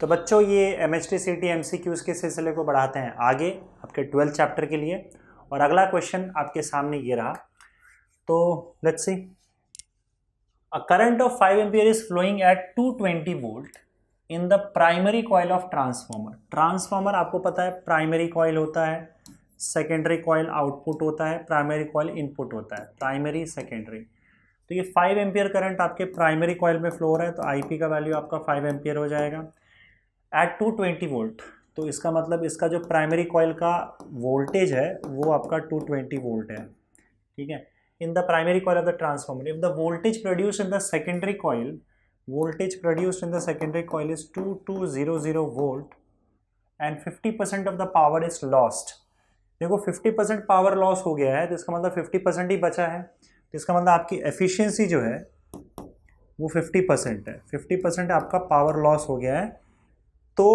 तो बच्चों ये MHTCT MCQs के सिलसिले को बढ़ाते हैं आगे आपके 12th चैप्टर के लिए। और अगला क्वेश्चन आपके सामने ये रहा, तो let's see. A current of 5 ampere is flowing at 220 volt in the primary coil of transformer. Transformer आपको पता है प्राइमरी कॉइल होता है, सेकेंडरी कॉइल आउटपुट होता है, प्राइमरी कॉइल इनपुट होता है, प्राइमरी सेकेंडरी। तो ये 5 एम्पियर करंट आपके प्राइमरी कॉइल में फ्लो हो रहा है, तो IP का वैल्यू आपका 5 एम्पियर हो जाएगा एट 220 वोल्ट। तो इसका मतलब इसका जो प्राइमरी कॉइल का वोल्टेज है वो आपका 220 वोल्ट है, ठीक है। In the primary coil of the transformer if the voltage produced in the secondary coil is 2200 volt and 50% of the power is lost. देखो 50% पावर लॉस हो गया है, तो इसका मतलब 50% ही बचा है, तो इसका मतलब आपकी एफिशिएंसी जो है वो 50% है। 50% आपका पावर लॉस हो गया है, तो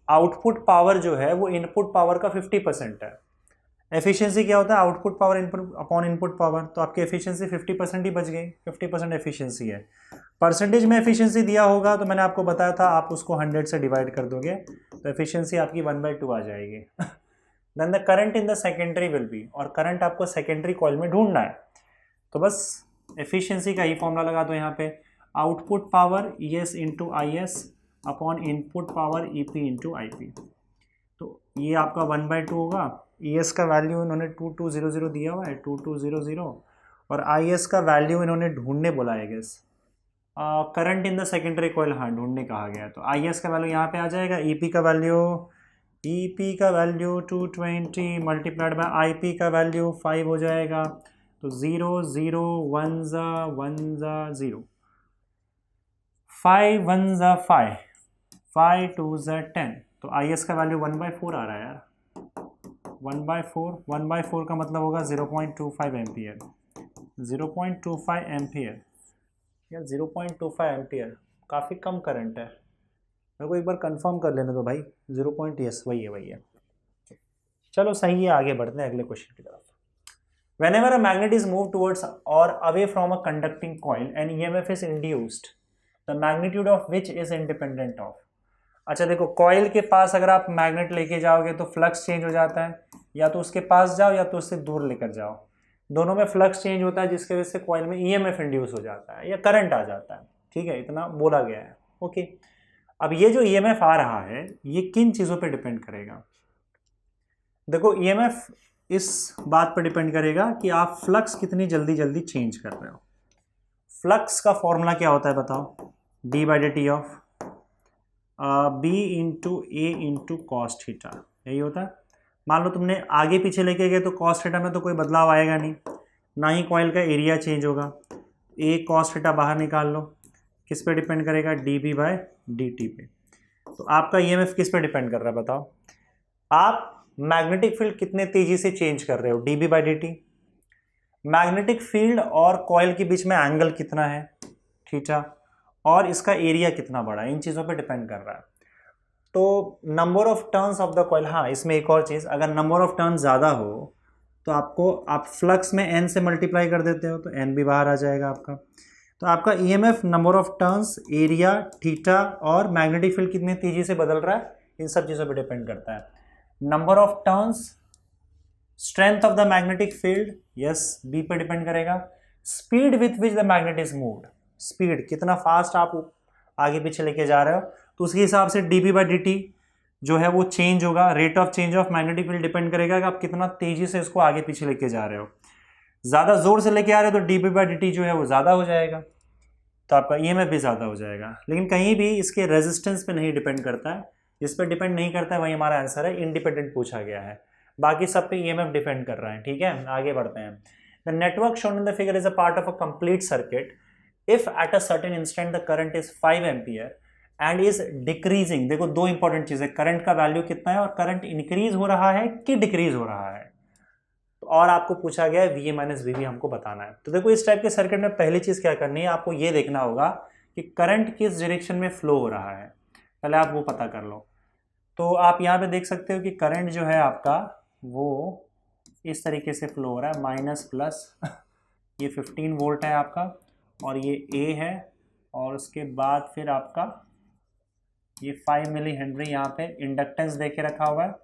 आउटपुट पावर जो है वो इनपुट पावर का 50% है। एफिशिएंसी क्या होता है? Output power input upon input power, तो आपकी एफिशिएंसी 50% ही बच गई। 50% एफिशिएंसी है। परसेंटेज में एफिशिएंसी दिया होगा तो मैंने आपको बताया था आप उसको 100 से डिवाइड कर दोगे तो एफिशिएंसी आपकी 1/2 आ जाएगी। Then the current in the secondary will be, और करंट आपको सेकेंडरी कॉइल में ढूंढना है, तो बस एफिशिएंसी का ही फॉर्मूला लगा दो यहाँ पे। Output power ES into IS upon input power EP into IP। तो ये आपका 1/2 होगा। ES का वैल्यू इन्होंने 2200 दिया हुआ है, 2200, और IS का वैल्यू इन्होंने ढूंढने बोला है guess. Current in the secondary coil, हाँ ढूंढने कहा गया है, तो IS का वैल्यू यहाँ पे आ जाएगा। EP का वैल्यू 220 मल्टीप्लाइड बाय IP का वैल्यू 5 हो जाएगा, तो 0 0 1 ज़ा 1 ज़ा 0, 5 1 ज़ा 5, 5 2 ज़ा 10, तो IS का वैल्यू 1/4 आ रहा है यार। 1/4 का मतलब होगा 0.25 एम्पियर। 0.25 एम्पियर या 0.25 एम्पियर काफ़ी कम करंट है। मेरे को एक बार कंफर्म कर लेने दो भाई। 0. यस वही है। चलो सही है, आगे बढ़ते हैं अगले क्वेश्चन की तरफ। Whenever a magnet is moved towards or away from a conducting coil, an EMF is induced, the magnitude of which is independent of। अच्छा देखो, कॉइल के पास अगर आप मैग्नेट लेके जाओगे तो फ्लक्स चेंज हो जाता है, या तो उसके पास जाओ या तो उससे दूर लेकर जाओ, दोनों में फ्लक्स चेंज होता है, जिसकी वजह से कॉइल में EMF इंड्यूस हो जाता है या करंट आ जाता है, ठीक है, इतना बोला गया है, ओके। अब ये जो EMF आ रहा है ये किन चीज़ों पे डिपेंड करेगा? देखो EMF इस बात पर डिपेंड करेगा कि आप फ्लक्स कितनी जल्दी चेंज कर रहे हो। फ्लक्स का फॉर्मूला क्या होता है बताओ? d/dt of B into A into cos theta, यही होता है। मान लो तुमने आगे पीछे लेके गए तो कॉस थीटा में तो कोई बदलाव आएगा नहीं, ना ही कॉइल का एरिया चेंज होगा। A कॉस थीटा बाहर निकाल लो, किस पे डिपेंड करेगा? dB/dt पे। तो आपका EMF किस पे डिपेंड कर रहा है बताओ? आप मैग्नेटिक फील्ड कितने तेजी से चेंज कर रहे हो, dB/dt। मैग्नेटिक फील्ड और कॉइल के बीच में एंगल कितना है, थीटा, और इसका एरिया कितना बड़ा है, इन चीज़ों पे डिपेंड कर रहा है। तो number of turns of the coil, हाँ इसमें एक और चीज़, अगर नंबर ऑफ टर्न ज़्यादा हो तो आप फ्लक्स में n से मल्टीप्लाई कर देते हो तो n भी बाहर आ जाएगा आपका। तो आपका EMF number of turns, area, theta और मैग्नेटिक फील्ड कितनी तेजी से बदल रहा है, इन सब चीज़ों पे डिपेंड करता है। Number of turns, strength of the magnetic field, yes B पे डिपेंड करेगा। Speed with which the magnet is moved, speed कितना फास्ट आप आगे पीछे लेके जा रहे हो, तो उसके हिसाब से dB/dt जो है वो चेंज होगा। Rate of change of magnetic field depend करेगा कि आप कितना तेजी से इसको आगे पीछे लेके जा रहे हो। ज़्यादा जोर से लेके आ रहे हो तो dB/dt जो है वो ज़्यादा हो जाएगा, तो आपका EMF भी ज़्यादा हो जाएगा। लेकिन कहीं भी इसके रेजिस्टेंस पे नहीं डिपेंड करता है, जिस पर डिपेंड नहीं करता है वही हमारा आंसर है, इंडिपेंडेंट पूछा गया है। बाकी सब पे EMF डिपेंड कर रहा है, ठीक है। आगे बढ़ते हैं। The network shown in the figure is a part of a complete circuit if at a certain instant the current is 5 ampere and is decreasing. देखो दो इंपॉर्टेंट चीज़ है, करंट का वैल्यू कितना है और करंट इंक्रीज हो रहा है कि डिक्रीज हो रहा है, और आपको पूछा गया है VA-VB हमको बताना है। तो देखो इस टाइप के सर्किट में पहली चीज़ क्या करनी है, आपको ये देखना होगा कि करंट किस डायरेक्शन में फ्लो हो रहा है, पहले आप वो पता कर लो। तो आप यहाँ पे देख सकते हो कि करंट जो है आपका वो इस तरीके से फ्लो हो रहा है, माइनस प्लस। ये 15 वोल्ट है आपका, और ये A है, और उसके बाद फिर आपका ये 5 मिली हेनरी यहाँ पे इंडक्टेंस दे के रखा हुआ है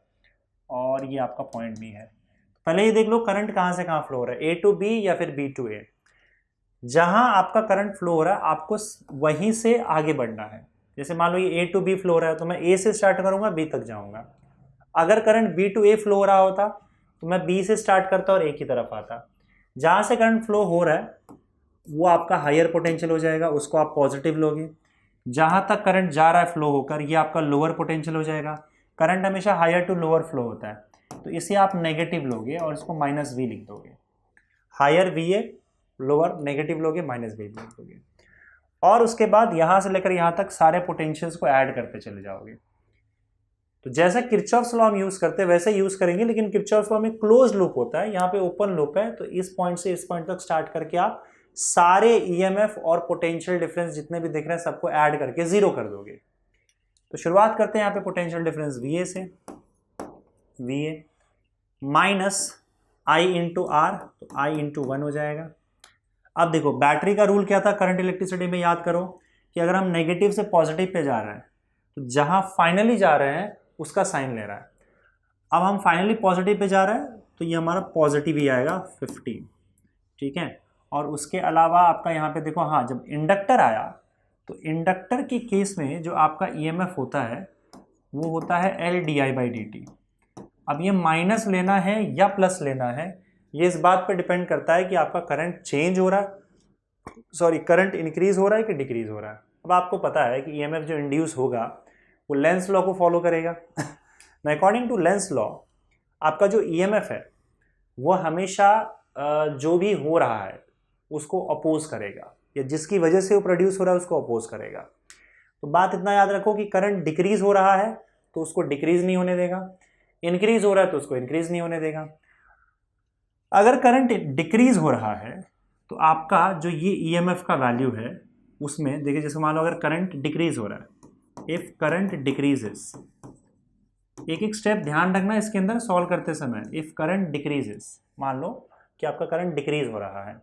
और ये आपका पॉइंट बी है। पहले ये देख लो करंट कहाँ से कहाँ फ्लो हो रहा है, ए टू बी या फिर बी टू ए। जहाँ आपका करंट फ्लो हो रहा है आपको वहीं से आगे बढ़ना है। जैसे मान लो ये ए टू बी फ्लो हो रहा है तो मैं ए से स्टार्ट करूंगा बी तक जाऊंगा। अगर current B to A flow हो रहा होता तो मैं बी से स्टार्ट करता और ए की तरफ आता। जहाँ से करंट फ्लो हो रहा है वो आपका हायर पोटेंशियल हो जाएगा, उसको आप पॉजिटिव लोगे। जहाँ तक करंट जा रहा है फ्लो होकर ये आपका लोअर पोटेंशियल हो जाएगा। करंट हमेशा हायर टू लोअर फ्लो होता है तो इसे आप नेगेटिव लोगे और इसको माइनस वी लिख दोगे। Higher V A, lower negative लोगे, माइनस वी लिख दोगे। और उसके बाद यहाँ से लेकर यहाँ तक सारे पोटेंशियल्स को ऐड करते चले जाओगे। तो जैसा किरचॉफ्स लॉ हम यूज करते हैं वैसे यूज करेंगे, लेकिन किरचॉफ्स लॉ में क्लोज लूप होता है, यहाँ पे ओपन लूप है। तो इस पॉइंट से इस पॉइंट तक स्टार्ट करके आप सारे ईएमएफ और पोटेंशियल डिफरेंस जितने भी दिख रहे हैं सबको ऐड करके जीरो कर दोगे। तो शुरुआत करते हैं यहाँ पे पोटेंशियल डिफरेंस वी ए से। V A minus I into R, तो आई इंटू 1 हो जाएगा। अब देखो बैटरी का रूल क्या था करंट इलेक्ट्रिसिटी में, याद करो कि अगर हम नेगेटिव से पॉजिटिव पे जा रहे हैं तो जहां फाइनली जा रहे हैं उसका साइन ले रहा है। अब हम फाइनली पॉजिटिव पे जा रहे हैं तो ये हमारा पॉजिटिव ही आएगा 15, ठीक है। और उसके अलावा आपका यहाँ पे देखो, हाँ जब इंडक्टर आया तो इंडक्टर के केस में जो आपका ईएमएफ होता है वो होता है L D I by D T. अब ये माइनस लेना है या प्लस लेना है ये इस बात पर डिपेंड करता है कि आपका करंट चेंज हो रहा है, सॉरी करंट इंक्रीज हो रहा है कि डिक्रीज हो रहा है। अब आपको पता है कि ईएमएफ जो इंड्यूस होगा वो लेंस लॉ को फॉलो करेगा। अकॉर्डिंग टू लेंस लॉ आपका जो ईएमएफ है वो हमेशा जो भी हो रहा है उसको अपोज करेगा, या जिसकी वजह से वो प्रोड्यूस हो रहा है उसको अपोज करेगा। तो बात इतना याद रखो कि करंट डिक्रीज हो रहा है तो उसको डिक्रीज नहीं होने देगा, इंक्रीज हो रहा है तो उसको इंक्रीज नहीं होने देगा। अगर करंट डिक्रीज हो रहा है तो आपका जो ये ईएमएफ का वैल्यू है उसमें देखिए, जैसे मान लो अगर करंट डिक्रीज हो रहा है, इफ करंट डिक्रीजेस, एक एक स्टेप ध्यान रखना इसके अंदर सॉल्व करते समय। इफ करंट डिक्रीजेस, मान लो कि आपका करंट डिक्रीज हो रहा है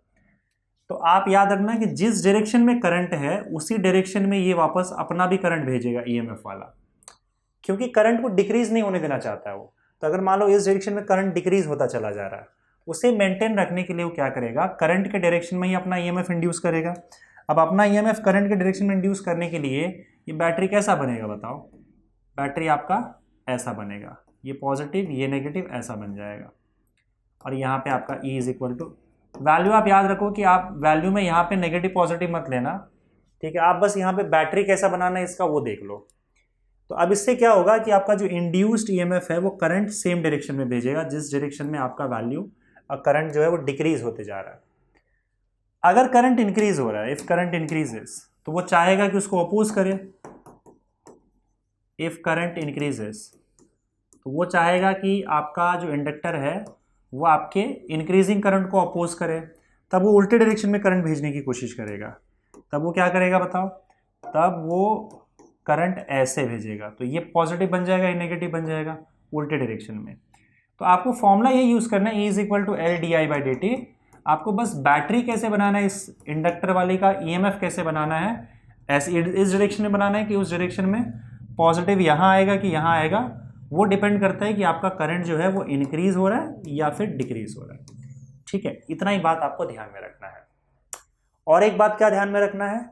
तो आप याद रखना कि जिस डायरेक्शन में करंट है उसी डायरेक्शन में ये वापस अपना भी करंट भेजेगा ईएमएफ वाला, क्योंकि करंट को डिक्रीज नहीं होने देना चाहता है वो। तो अगर मान लो इस डायरेक्शन में करंट डिक्रीज होता चला जा रहा है, उसे मेंटेन रखने के लिए वो क्या करेगा, करंट के डायरेक्शन में ही अपना ईएमएफ इंड्यूस करेगा। अब अपना ईएमएफ करंट के डायरेक्शन में इंड्यूस करने के लिए ये बैटरी कैसा बनेगा बताओ? बैटरी आपका ऐसा बनेगा, ये पॉजिटिव ये नेगेटिव ऐसा बन जाएगा। और यहाँ पे आपका E is equal to value, आप याद रखो कि आप वैल्यू में यहाँ पे नेगेटिव पॉजिटिव मत लेना, ठीक है। आप बस यहाँ पे बैटरी कैसा बनाना है इसका वो देख लो। तो अब इससे क्या होगा कि आपका जो इंड्यूस्ड ईएमएफ है वो करंट सेम डायरेक्शन में भेजेगा जिस डायरेक्शन में आपका वैल्यू करंट जो है वो डिक्रीज होते जा रहा है। अगर करंट इंक्रीज हो रहा है, इफ करंट इंक्रीजेस, तो वो चाहेगा कि उसको अपोज करे। इफ करंट इंक्रीजेस तो वो चाहेगा कि आपका जो इंडक्टर है वो आपके इंक्रीजिंग करंट को अपोज करे, तब वो उल्टे डायरेक्शन में करंट भेजने की कोशिश करेगा। तब वो क्या करेगा बताओ? तब वो करंट ऐसे भेजेगा, तो ये पॉजिटिव बन जाएगा, ये नेगेटिव बन जाएगा उल्टे डायरेक्शन में। तो आपको फॉर्मूला ये यूज करना है, E is equal to L D I by D T. आपको बस बैटरी कैसे बनाना है, इस इंडक्टर वाली का ईएमएफ कैसे बनाना है, ऐसे इस डायरेक्शन में बनाना है कि उस डायरेक्शन में, पॉजिटिव यहाँ आएगा कि यहाँ आएगा, वो डिपेंड करता है कि आपका करंट जो है वो इंक्रीज हो रहा है या फिर डिक्रीज हो रहा है, ठीक है। इतना ही बात आपको ध्यान में रखना है। और एक बात क्या ध्यान में रखना है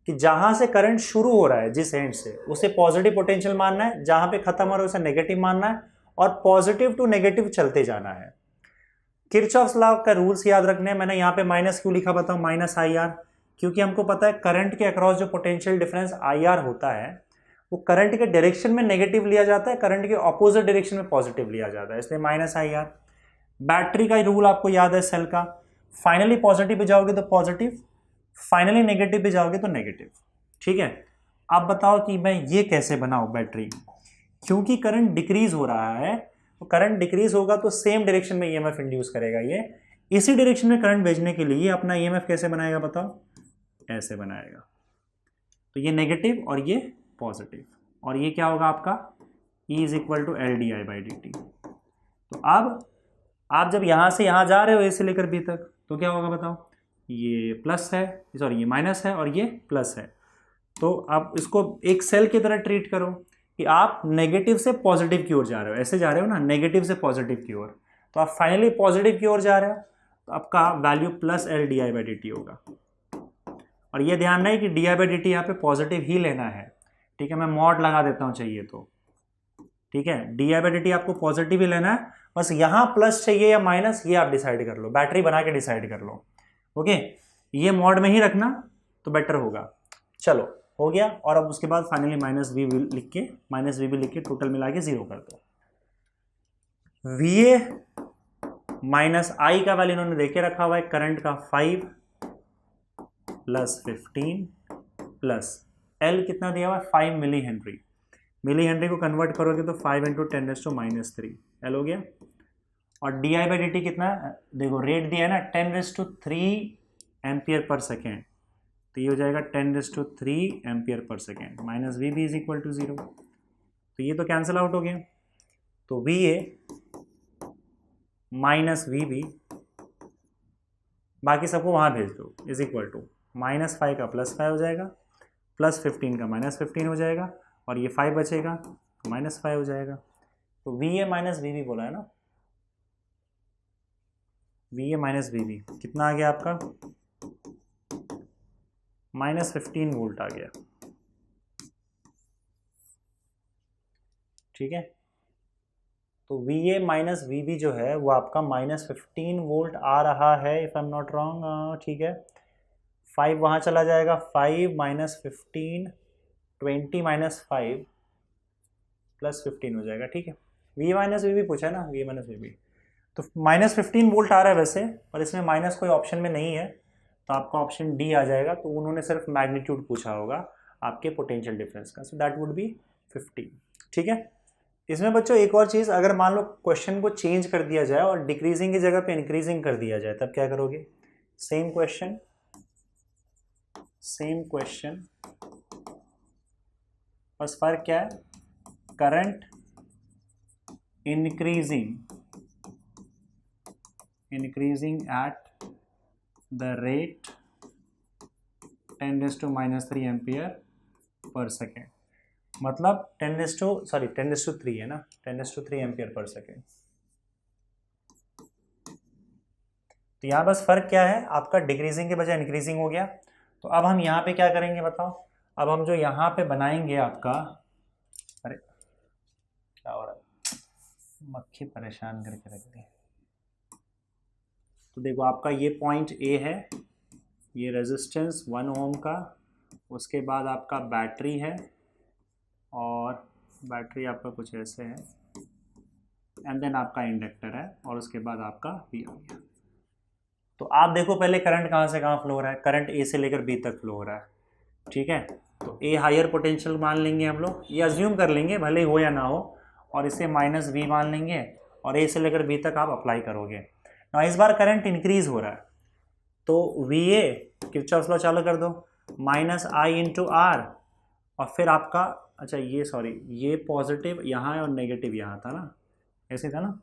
कि जहां से करंट शुरू हो रहा है जिस एंड से, उसे पॉजिटिव पोटेंशियल मानना है, जहां पे खत्म हो रहा है उसे नेगेटिव मानना है, और पॉजिटिव टू नेगेटिव चलते जाना है। किरचॉफ्स लॉ का रूल्स याद रखने हैं। मैंने यहाँ पे माइनस क्यों लिखा बताऊं, माइनस आई आर, क्योंकि हमको पता है करंट के अक्रॉस जो पोटेंशियल डिफरेंस आई आर होता है वो करंट के डायरेक्शन में नेगेटिव लिया जाता है, करंट के ऑपोजिट डायरेक्शन में पॉजिटिव लिया जाता है, इसलिए माइनस आई आर। बैटरी का रूल आपको याद है सेल का, फाइनली पॉजिटिव पे जाओगे तो पॉजिटिव, फाइनली नेगेटिव पे जाओगे तो नेगेटिव, ठीक है। अब बताओ कि मैं ये कैसे बनाऊं बैटरी, क्योंकि करंट डिक्रीज हो रहा है, तो करंट डिक्रीज होगा तो सेम डायरेक्शन में ईएमएफ इंड्यूस करेगा, ये इसी डायरेक्शन में करंट भेजने के लिए अपना ईएमएफ कैसे बनाएगा बताओ? ऐसे बनाएगा। तो ये नेगेटिव और ये पॉजिटिव, और ये क्या होगा आपका E is equal to L D I by D T. तो अब आप जब यहाँ से यहाँ जा रहे हो A से लेकर B तक, तो क्या होगा बताओ? ये प्लस है, सॉरी ये माइनस है और ये प्लस है, तो आप इसको एक सेल की तरह ट्रीट करो कि आप नेगेटिव से पॉजिटिव की ओर जा रहे हो, ऐसे जा रहे हो ना, नेगेटिव से पॉजिटिव की ओर, तो आप फाइनली पॉजिटिव की ओर जा रहे हो, तो आपका value plus L D I by D T होगा। और ये ध्यान रहे कि D I by D T यहाँ पे पॉजिटिव ही लेना है, ठीक है। मैं मॉड लगा देता हूँ चाहिए तो, ठीक है। D I by D T आपको पॉजिटिव ही लेना है, बस यहाँ प्लस चाहिए या माइनस ये आप डिसाइड कर लो, बैटरी बना के डिसाइड कर लो, ओके। ये मॉड में ही रखना तो बेटर होगा। चलो हो गया। और अब उसके बाद फाइनली माइनस वी लिख के टोटल मिला के 0 कर दो। वी ए माइनस आई का वैल्यू इन्होंने देखे रखा हुआ है करंट का 5 प्लस 15 प्लस एल कितना दिया हुआ है 5 मिली हेनरी। मिली हेनरी को कन्वर्ट करोगे तो 5 इंटू 10⁻³ एल हो गया। और D I by D T कितना देखो रेट दिया है ना 10⁻³ एम्पियर पर सेकेंड, तो ये हो जाएगा 10⁻³ ampere per second minus V B is equal to 0। तो ये तो कैंसिल आउट हो गया। तो V A minus V B, बाकी सबको वहाँ भेज दो, इज इक्वल टू -5 का +5 हो जाएगा, प्लस 15 का -15 हो जाएगा, और ये 5 बचेगा तो -5 हो जाएगा। तो V A minus V B बोला है ना, V A minus V B कितना आ गया आपका -15 वोल्ट आ गया, ठीक है। तो V A minus V B जो है वो आपका -15 वोल्ट आ रहा है if I am not wrong, ठीक है। 5 वहाँ चला जाएगा, 5 -15 20 -5 प्लस 15 हो जाएगा, ठीक है। V A minus V B पूछा है ना, V A minus V B, तो -15 वोल्ट आ रहा है वैसे, पर इसमें माइनस कोई ऑप्शन में नहीं है, तो आपका ऑप्शन डी आ जाएगा। तो उन्होंने सिर्फ मैग्नीट्यूड पूछा होगा आपके पोटेंशियल डिफरेंस का, सो दैट वुड बी 15, ठीक है। इसमें बच्चों एक और चीज़, अगर मान लो क्वेश्चन को चेंज कर दिया जाए और डिक्रीजिंग की जगह पे इंक्रीजिंग कर दिया जाए, तब क्या करोगे? सेम क्वेश्चन, बस फर्क क्या है, current increasing at the rate 10⁻³ ampere per second, मतलब 10⁻³ है ना, 10⁻³ एम्पियर पर सेकेंड। तो यहाँ बस फर्क क्या है, आपका डिक्रीजिंग के बजाय इंक्रीजिंग हो गया। तो अब हम यहाँ पे क्या करेंगे बताओ, अब हम जो यहाँ पे बनाएंगे आपका, अरे क्या हो रहा है, मक्खी परेशान करके रख दी। तो देखो आपका ये पॉइंट ए है, ये रेजिस्टेंस 1 ओम का, उसके बाद आपका बैटरी है, और बैटरी आपका कुछ ऐसे है, एंड देन आपका इंडक्टर है, और उसके बाद आपका वी आ गया। तो आप देखो पहले करंट कहाँ से कहाँ फ्लो हो रहा है, करंट ए से लेकर बी तक फ्लो हो रहा है, ठीक है। तो ए हायर पोटेंशियल मान लेंगे हम लोग, ये अज्यूम कर लेंगे भले हो या ना हो, और इसे -V मान लेंगे, और ए से लेकर बी तक आप अप्लाई करोगे। ना इस बार करंट इंक्रीज हो रहा है, तो वी ए किरचॉफ्स लॉ चालू कर दो, -I × R, और फिर आपका, अच्छा ये सॉरी, ये पॉजिटिव यहाँ है और नेगेटिव यहाँ था ना, ऐसे था ना,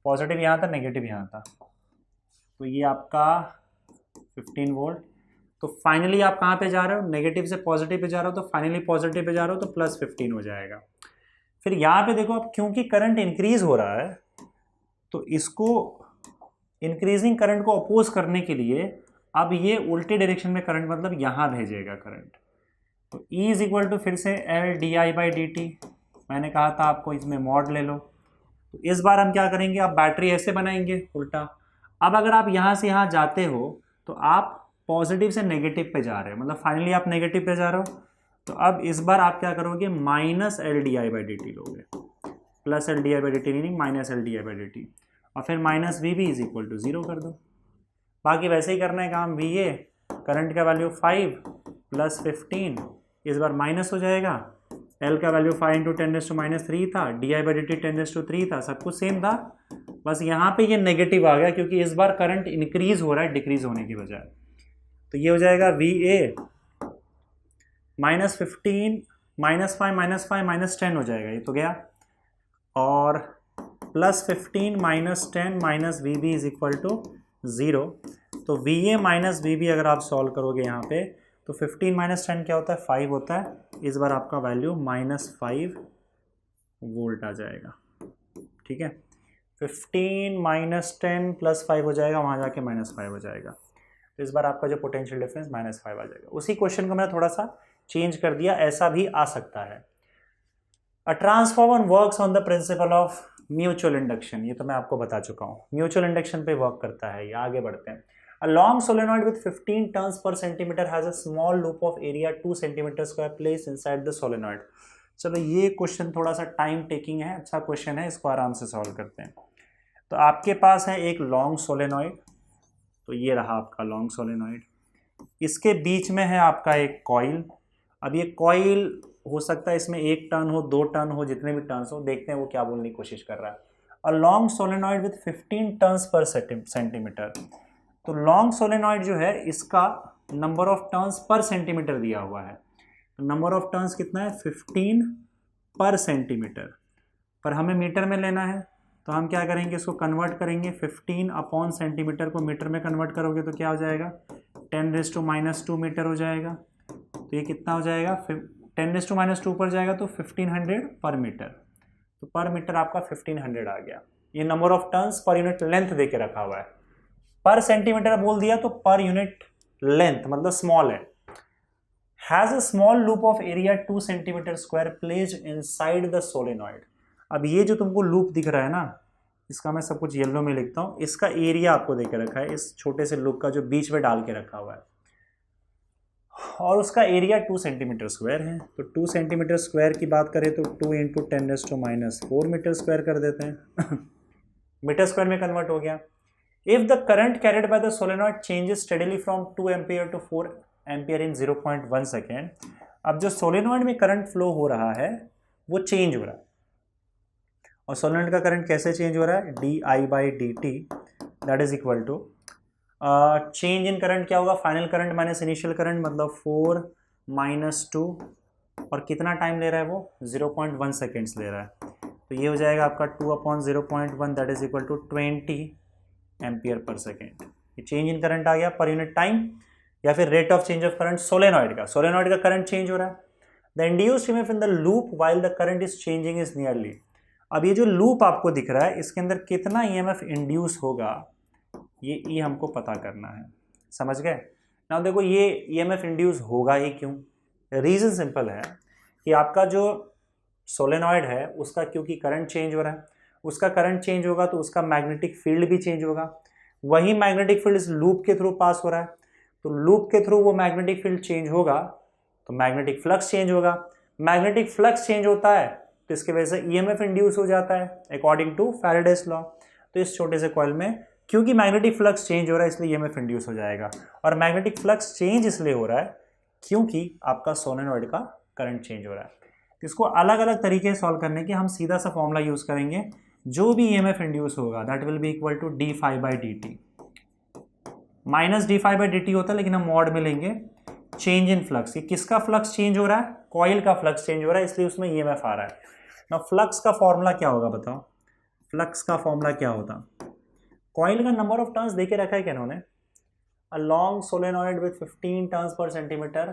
पॉजिटिव यहाँ था नेगेटिव यहाँ था, तो ये आपका 15 वोल्ट। तो फाइनली आप कहाँ पे जा रहे हो, नेगेटिव से पॉजिटिव पे जा रहे हो, तो फाइनली पॉजिटिव पे जा रहे हो, तो +15 हो जाएगा। फिर यहाँ पे देखो, अब क्योंकि करंट इंक्रीज हो रहा है, तो इसको इंक्रीजिंग करंट को अपोज करने के लिए अब ये उल्टे डायरेक्शन में करंट, मतलब यहाँ भेजेगा करंट। तो E इज इक्वल टू फिर से LdI/dt, मैंने कहा था आपको इसमें मॉड ले लो। तो इस बार हम क्या करेंगे, आप बैटरी ऐसे बनाएंगे उल्टा। अब अगर आप यहाँ से यहाँ जाते हो तो आप पॉजिटिव से नेगेटिव पे जा रहे हो, मतलब फाइनली आप नेगेटिव पे जा रहे हो। तो अब इस बार आप क्या करोगे, -LdI/dt लोगे, +LdI/dt नहीं, -LdI/dt, और फिर -VB इज इक्वल टू 0 कर दो। बाकी वैसे ही करना है काम, VA करंट का वैल्यू 5 + 15, इस बार माइनस हो जाएगा, L का वैल्यू 5 × 10⁻³ था, dI/dt 10⁻³ था, सब कुछ सेम था, बस यहाँ पे ये नेगेटिव आ गया क्योंकि इस बार करंट इंक्रीज हो रहा है डिक्रीज होने की बजाय। तो ये हो जाएगा VA -15 -5 -10 हो जाएगा, ये तो गया, और +15 -10 -VB इज इक्वल टू 0। तो VA - VB अगर आप सॉल्व करोगे यहाँ पे, तो 15 माइनस 10 क्या होता है, 5 होता है। इस बार आपका वैल्यू -5 वोल्ट आ जाएगा। ठीक है, 15 माइनस 10 प्लस 5 हो जाएगा, वहाँ जाके -5 हो जाएगा। तो इस बार आपका जो पोटेंशियल डिफरेंस -5 आ जाएगा। उसी क्वेश्चन को मैंने थोड़ा सा चेंज कर दिया, ऐसा भी आ सकता है। A transformer works on the principle of mutual induction, ये तो मैं आपको बता चुका हूँ, म्यूचुअल इंडक्शन पे वर्क करता है ये। आगे बढ़ते हैं। A long solenoid with 15 turns per centimetre has a small loop of area 2 centimetre square place inside the solenoid. चलो ये क्वेश्चन थोड़ा सा टाइम टेकिंग है, अच्छा क्वेश्चन है, इसको आराम से सॉल्व करते हैं। तो आपके पास है एक लॉन्ग सोलेनॉइड, तो ये रहा आपका लॉन्ग सोलेनॉइड, इसके बीच में है आपका एक कॉइल। अब ये कॉइल हो सकता है इसमें 1 टर्न हो, 2 टर्न हो, जितने भी टर्न्स हो, देखते हैं वो क्या बोलने की कोशिश कर रहा है। A long solenoid with 15 turns per centimetre, तो लॉन्ग सोलेनॉइड जो है इसका नंबर ऑफ टर्न्स पर सेंटीमीटर दिया हुआ है। तो नंबर ऑफ टर्न्स कितना है, 15 पर सेंटीमीटर, पर हमें मीटर में लेना है। तो हम क्या करेंगे, इसको कन्वर्ट करेंगे, 15 अपॉन सेंटीमीटर को मीटर में कन्वर्ट करोगे तो क्या हो जाएगा, 10⁻² मीटर हो जाएगा। तो ये कितना हो जाएगा, 10⁻² पर जाएगा तो 1500 पर मीटर। तो पर मीटर आपका 1500 आ गया। ये number of turns per unit length दे के रखा हुआ है। पर सेंटीमीटर बोल दिया तो पर यूनिट लेंथ मतलब स्मॉल है। Has a small loop of area 2 centimetre square placed inside the solenoid. अब ये जो तुमको लूप दिख रहा है ना, इसका मैं सब कुछ येलो में लिखता हूँ, इसका एरिया आपको दे के रखा है, इस छोटे से लूप का जो बीच में डाल के रखा हुआ है, और उसका एरिया 2 सेंटीमीटर स्क्वायर है। तो 2 सेंटीमीटर स्क्वायर की बात करें तो 2 × 10⁻⁴ मीटर स्क्वायर कर देते हैं मीटर स्क्वायर में कन्वर्ट हो गया। If the current carried by the solenoid changes steadily from 2 ampere to 4 ampere in 0.1 second. अब जो सोलेनॉइड में करंट फ्लो हो रहा है वो चेंज हो रहा है, और सोलेनॉइड का करंट कैसे चेंज हो रहा है, di/dt that is equal to change in current क्या होगा, final current minus initial current, मतलब 4 - 2, और कितना टाइम ले रहा है वो, 0.1 सेकेंड्स ले रहा है। तो ये हो जाएगा आपका 2/0.1 that is equal to 20 ampere per second. ये चेंज इन करंट आ गया पर यूनिट टाइम, या फिर rate of change of current solenoid का करंट चेंज हो रहा है। The induced EMF in the loop while the current is changing is nearly. अब ये जो लूप आपको दिख रहा है इसके अंदर कितना ईएमएफ इंड्यूस होगा, ये हमको पता करना है। समझ गए ना। देखो ये ईएमएफ इंड्यूस होगा ही क्यों, रीजन सिंपल है कि आपका जो सोलेनॉइड है उसका क्योंकि करंट चेंज हो रहा है, उसका करंट चेंज होगा तो उसका मैग्नेटिक फील्ड भी चेंज होगा। वही मैग्नेटिक फील्ड इस लूप के थ्रू पास हो रहा है, तो लूप के थ्रू वो मैग्नेटिक फील्ड चेंज होगा तो मैग्नेटिक फ्लक्स चेंज होगा। मैग्नेटिक फ्लक्स चेंज होता है तो इसकी वजह से ईएमएफ इंड्यूस हो जाता है अकॉर्डिंग टू फैराडेस लॉ। तो इस छोटे से कॉइल में क्योंकि मैग्नेटिक फ्लक्स चेंज हो रहा है इसलिए ईएमएफ इंड्यूस हो जाएगा, और मैग्नेटिक फ्लक्स चेंज इसलिए हो रहा है क्योंकि आपका सोलेनॉइड का करंट चेंज हो रहा है। इसको अलग अलग तरीके से सॉल्व करने के हम सीधा सा फॉर्मूला यूज करेंगे, जो भी ईएमएफ इंड्यूस होगा that will be equal to d∅dt। Minus d∅dt होता है लेकिन हम मॉड में लेंगे चेंज इन फ्लक्स। ये किसका फ्लक्स चेंज हो रहा है, कॉइल का फ्लक्स चेंज हो रहा है इसलिए उसमें ईएमएफ आ रहा है ना। फ्लक्स का फॉर्मूला क्या होगा बताओ, फ्लक्स का फॉर्मूला क्या होता, कॉइल का नंबर ऑफ टर्न्स देके रखा है क्या इन्होंने, a long solenoid with 15 turns per centimetre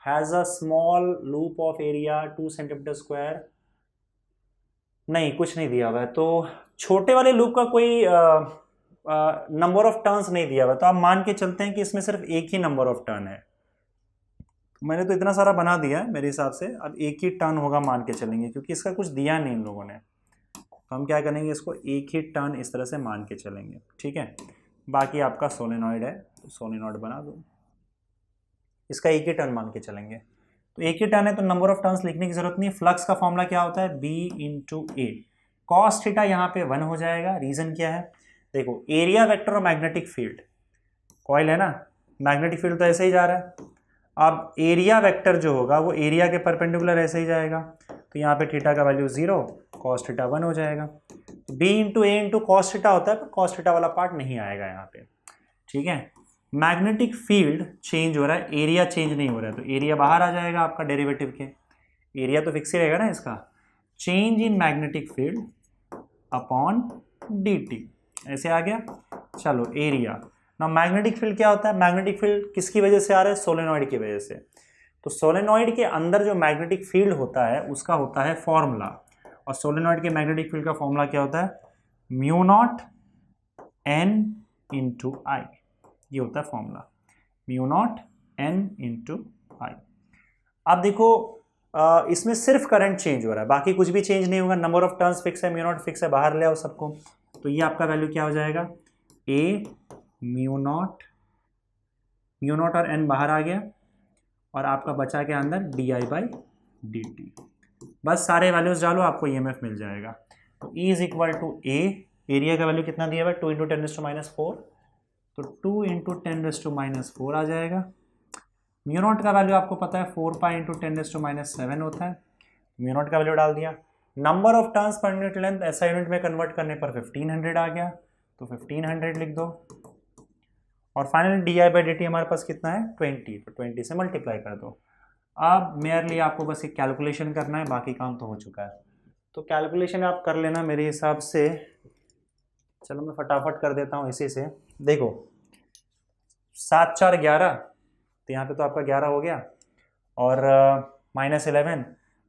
has a small loop of area 2 centimetre square. नहीं कुछ नहीं दिया हुआ है, तो छोटे वाले लूप का कोई नंबर ऑफ टर्न्स नहीं दिया हुआ, तो आप मान के चलते हैं कि इसमें सिर्फ एक ही नंबर ऑफ टर्न है। मैंने तो इतना सारा बना दिया है मेरे हिसाब से, अब एक ही टर्न होगा मान के चलेंगे क्योंकि इसका कुछ दिया नहीं इन लोगों ने, तो हम क्या करेंगे इसको एक ही टर्न इस तरह से मान के चलेंगे। ठीक है, बाकी आपका सोलेनॉइड है तो सोलेनॉइड बना दो, इसका एक ही टर्न मान के चलेंगे। तो एक ही टर्न है तो नंबर ऑफ टर्न्स लिखने की जरूरत नहीं। फ्लक्स का फॉर्मूला क्या होता है, B/A। कॉस थीटा यहाँ पे 1 हो जाएगा। रीजन क्या है, देखो एरिया वेक्टर और मैग्नेटिक फील्ड, कॉइल है ना, मैग्नेटिक फील्ड तो ऐसे ही जा रहा है, अब एरिया वेक्टर जो होगा वो एरिया के परपेंडिकुलर ऐसे ही जाएगा, तो यहाँ पे थीटा का वैल्यू 0, कॉस थीटा 1 हो जाएगा। B/A कॉस थीटा होता है पर कॉस थीटा वाला पार्ट नहीं आएगा यहाँ पे। ठीक है, मैग्नेटिक फील्ड चेंज हो रहा है, एरिया चेंज नहीं हो रहा है, तो एरिया बाहर आ जाएगा आपका डेरिवेटिव के, एरिया तो फिक्स ही रहेगा ना इसका। Change in magnetic field upon dt ऐसे आ गया। चलो एरिया, ना मैग्नेटिक फील्ड क्या होता है, मैग्नेटिक फील्ड किसकी वजह से आ रहा है, सोलेनॉइड की वजह से। तो सोलेनॉइड के अंदर जो मैग्नेटिक फील्ड होता है उसका होता है फॉर्मूला, और सोलेनॉइड के मैग्नेटिक फील्ड का फॉर्मूला क्या होता है, mu naught N into I, ये होता है formula, mu naught N into I. अब देखो इसमें सिर्फ करंट चेंज हो रहा है, बाकी कुछ भी चेंज नहीं होगा, नंबर ऑफ टर्न्स फिक्स है, म्यू नॉट फिक्स है, बाहर ले आओ सबको, तो ये आपका वैल्यू क्या हो जाएगा, ए म्यू नॉट और एन बाहर आ गया, और आपका बचा के अंदर D I by D T. बस सारे वैल्यूज डालो, आपको ईएमएफ मिल जाएगा। तो E is equal to A, area का वैल्यू कितना दिया हुआ है, 2 इंटू 10⁻⁴, तो 2 इंटू 10⁻⁴ आ जाएगा। म्यू नॉट का वैल्यू आपको पता है 4 पाई इंटू 10⁻⁷ होता है, म्यू नॉट का वैल्यू डाल दिया। Number of turns per unit length ऐसा यूनिट में कन्वर्ट करने पर 1500 आ गया, तो 1500 लिख दो, और finally D I by D T हमारे पास कितना है 20, तो 20 से मल्टीप्लाई कर दो। अब मेयरली आपको बस एक कैलकुलेशन करना है, बाकी काम तो हो चुका है। तो कैलकुलेशन आप कर लेना मेरे हिसाब से, चलो मैं फटाफट कर देता हूँ इसी से। देखो 7 4 11, तो यहाँ पे तो आपका 11 हो गया, और -11,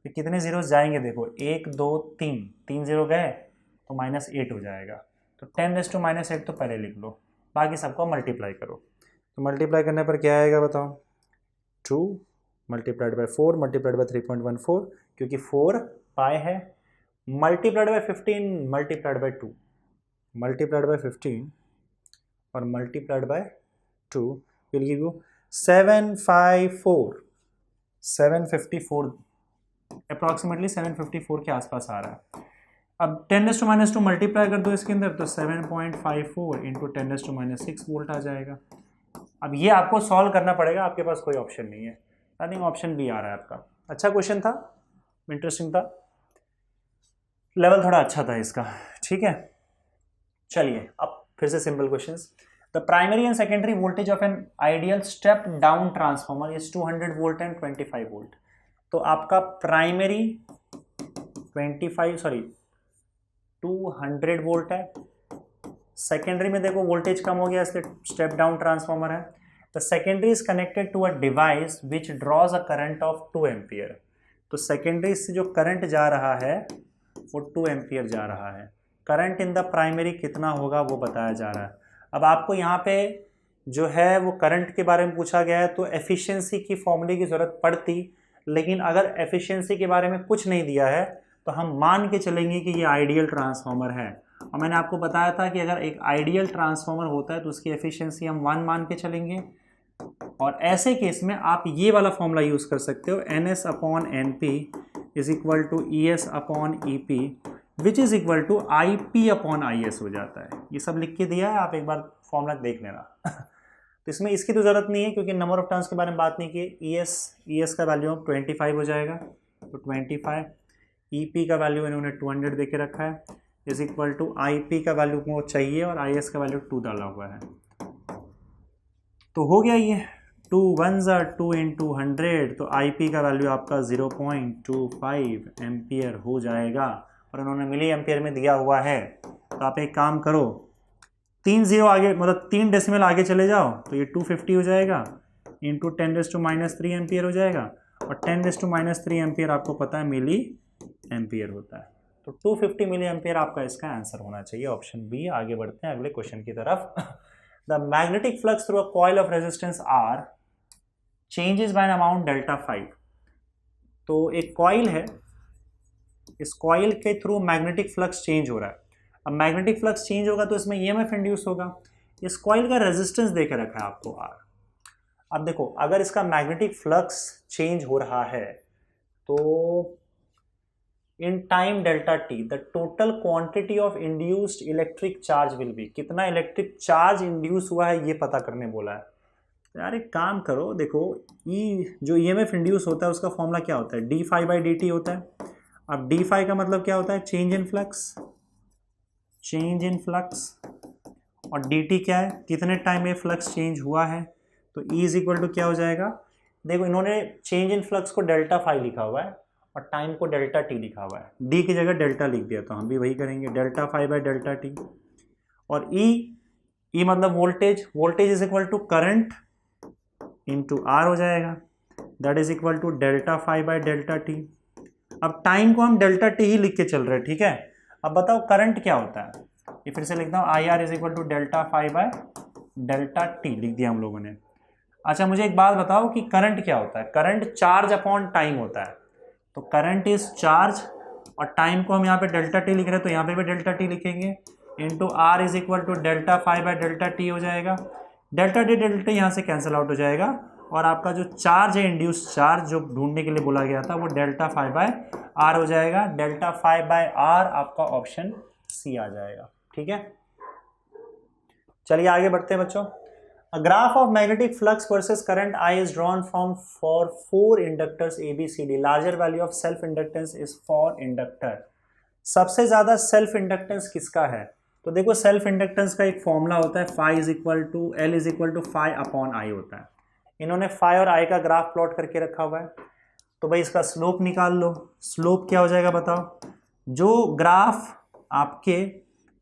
तो कितने जीरोस जाएंगे, देखो 1 2 3 जीरो गए तो -8 हो जाएगा, तो 10⁻⁸ तो पहले लिख लो, बाकी सबको मल्टीप्लाई करो। तो मल्टीप्लाई करने पर क्या आएगा बताओ, 2 मल्टीप्लाइड बाई 4 मल्टीप्लाइड बाई 3.14, क्योंकि 4 पाई है, multiplied by 15 multiplied by 2, multiplied by 15 और multiplied by 2 will give you 754 approximately 754 के आसपास आ रहा है। अब 10⁻² मल्टीप्लाई कर दो इसके अंदर, तो 7.54 इंटू 10⁻6 वोल्ट आ जाएगा। अब ये आपको सॉल्व करना पड़ेगा, आपके पास कोई ऑप्शन नहीं है। आई थिंक ऑप्शन बी आ रहा है आपका। अच्छा क्वेश्चन था, इंटरेस्टिंग था, लेवल थोड़ा अच्छा था इसका, ठीक है। चलिए अब फिर से simple questions. The primary and secondary voltage of an ideal step down transformer is 200 volt and 25 volt. तो आपका प्राइमरी 200 वोल्ट है, सेकेंडरी में देखो वोल्टेज कम हो गया इसलिए स्टेप डाउन ट्रांसफॉर्मर है। The secondary is connected to a device which draws a current of 2 ampere. तो सेकेंडरी से जो करंट जा रहा है वो 2 एम्पियर जा रहा है। करंट इन द प्राइमरी कितना होगा वो बताया जा रहा है। अब आपको यहाँ पे जो है वो करंट के बारे में पूछा गया है, तो एफिशिएंसी की फॉर्मूले की ज़रूरत पड़ती, लेकिन अगर एफिशिएंसी के बारे में कुछ नहीं दिया है तो हम मान के चलेंगे कि ये आइडियल ट्रांसफॉर्मर है। और मैंने आपको बताया था कि अगर एक आइडियल ट्रांसफॉर्मर होता है तो उसकी एफिशिएंसी हम 1 मान के चलेंगे, और ऐसे केस में आप ये वाला फॉर्मूला यूज़ कर सकते हो, NS/NP is equal to ES/EP which is equal to IP/IS हो जाता है। ये सब लिख के दिया है, आप एक बार फॉर्मूला देख लेना। तो इसमें इसकी तो ज़रूरत नहीं है क्योंकि नंबर ऑफ टर्न्स के बारे में बात नहीं की। ES का वैल्यू 25 हो जाएगा, तो 25, EP का वैल्यू इन्होंने 200 दे के रखा है, इज इक्वल टू IP का वैल्यू को चाहिए और IS का वैल्यू 2 डाला हुआ है। तो हो गया ये 2 1s are 2 into 100, तो IP का वैल्यू आपका 0.25 एम्पियर हो जाएगा, और उन्होंने मिली एम्पियर में दिया हुआ है। तो आप एक काम करो, 3 0 आगे, मतलब 3 डेसिमल आगे चले जाओ, तो ये 250 हो जाएगा इंटू 10⁻³ एम्पियर हो जाएगा, और 10⁻³ एम्पियर आपको पता है मिली एम्पियर होता है। तो 250 मिली एम्पियर आपका इसका आंसर होना चाहिए, ऑप्शन बी। आगे बढ़ते हैं अगले क्वेश्चन की तरफ। The magnetic flux through a coil of resistance R changes by an amount ΔΦ। तो एक कॉइल है, इस कॉइल के थ्रू मैग्नेटिक फ्लक्स चेंज हो रहा है। अब मैग्नेटिक फ्लक्स चेंज होगा तो इसमें EMF इंड्यूस होगा। इस कॉइल का रेजिस्टेंस देकर रखा है आपको R। अब देखो अगर इसका मैग्नेटिक फ्लक्स चेंज हो रहा है तो in time ΔT the total quantity of induced electric charge will be, कितना इलेक्ट्रिक चार्ज इंड्यूस हुआ है ये पता करने बोला है। यार एक काम करो, देखो जो EMF इंड्यूस होता है उसका फॉर्मूला क्या होता है, dφ/dt होता है। अब dφ का मतलब क्या होता है, चेंज इन फ्लक्स, और dt क्या है, कितने टाइम में फ्लक्स चेंज हुआ है। तो E इज इक्वल टू क्या हो जाएगा, देखो इन्होंने चेंज इन फ्लक्स को ΔΦ लिखा हुआ है और टाइम को ΔT लिखा हुआ है, D की जगह डेल्टा लिख दिया, तो हम भी वही करेंगे ΔΦ/ΔT। और E ई मतलब voltage, voltage is equal to current into R हो जाएगा, that is equal to delta phi by delta T. अब टाइम को हम डेल्टा टी ही लिख के चल रहे हैं, ठीक है। अब बताओ करंट क्या होता है, ये फिर से लिखता हूँ, I R is equal to delta phi by delta T लिख दिया हम लोगों ने। अच्छा मुझे एक बात बताओ कि करंट क्या होता है, करंट चार्ज अपॉन टाइम होता है, तो करंट इज चार्ज और टाइम को हम यहाँ पे डेल्टा टी लिख रहे हैं तो यहाँ पे भी डेल्टा टी लिखेंगे, into R is equal to delta phi by delta T हो जाएगा। डेल्टा टी यहाँ से कैंसिल आउट हो जाएगा और आपका जो चार्ज है, इंड्यूस चार्ज जो ढूंढने के लिए बोला गया था, वो डेल्टा फाइव बाय आर हो जाएगा। डेल्टा फाइव बाय आर आपका ऑप्शन सी आ जाएगा, ठीक है। चलिए आगे बढ़ते हैं बच्चों। A graph of magnetic flux versus current I is drawn from for 4 inductors A, B, C, D. Larger value of self inductance is for inductor. सबसे ज्यादा सेल्फ इंडक्टेंस किसका है, तो देखो सेल्फ इंडक्टेंस का एक फॉर्मूला होता है, phi is equal to L is equal to phi upon I होता है। इन्होंने फाई और आई का ग्राफ प्लॉट करके रखा हुआ है, तो भाई इसका स्लोप निकाल लो। स्लोप क्या हो जाएगा बताओ, जो ग्राफ आपके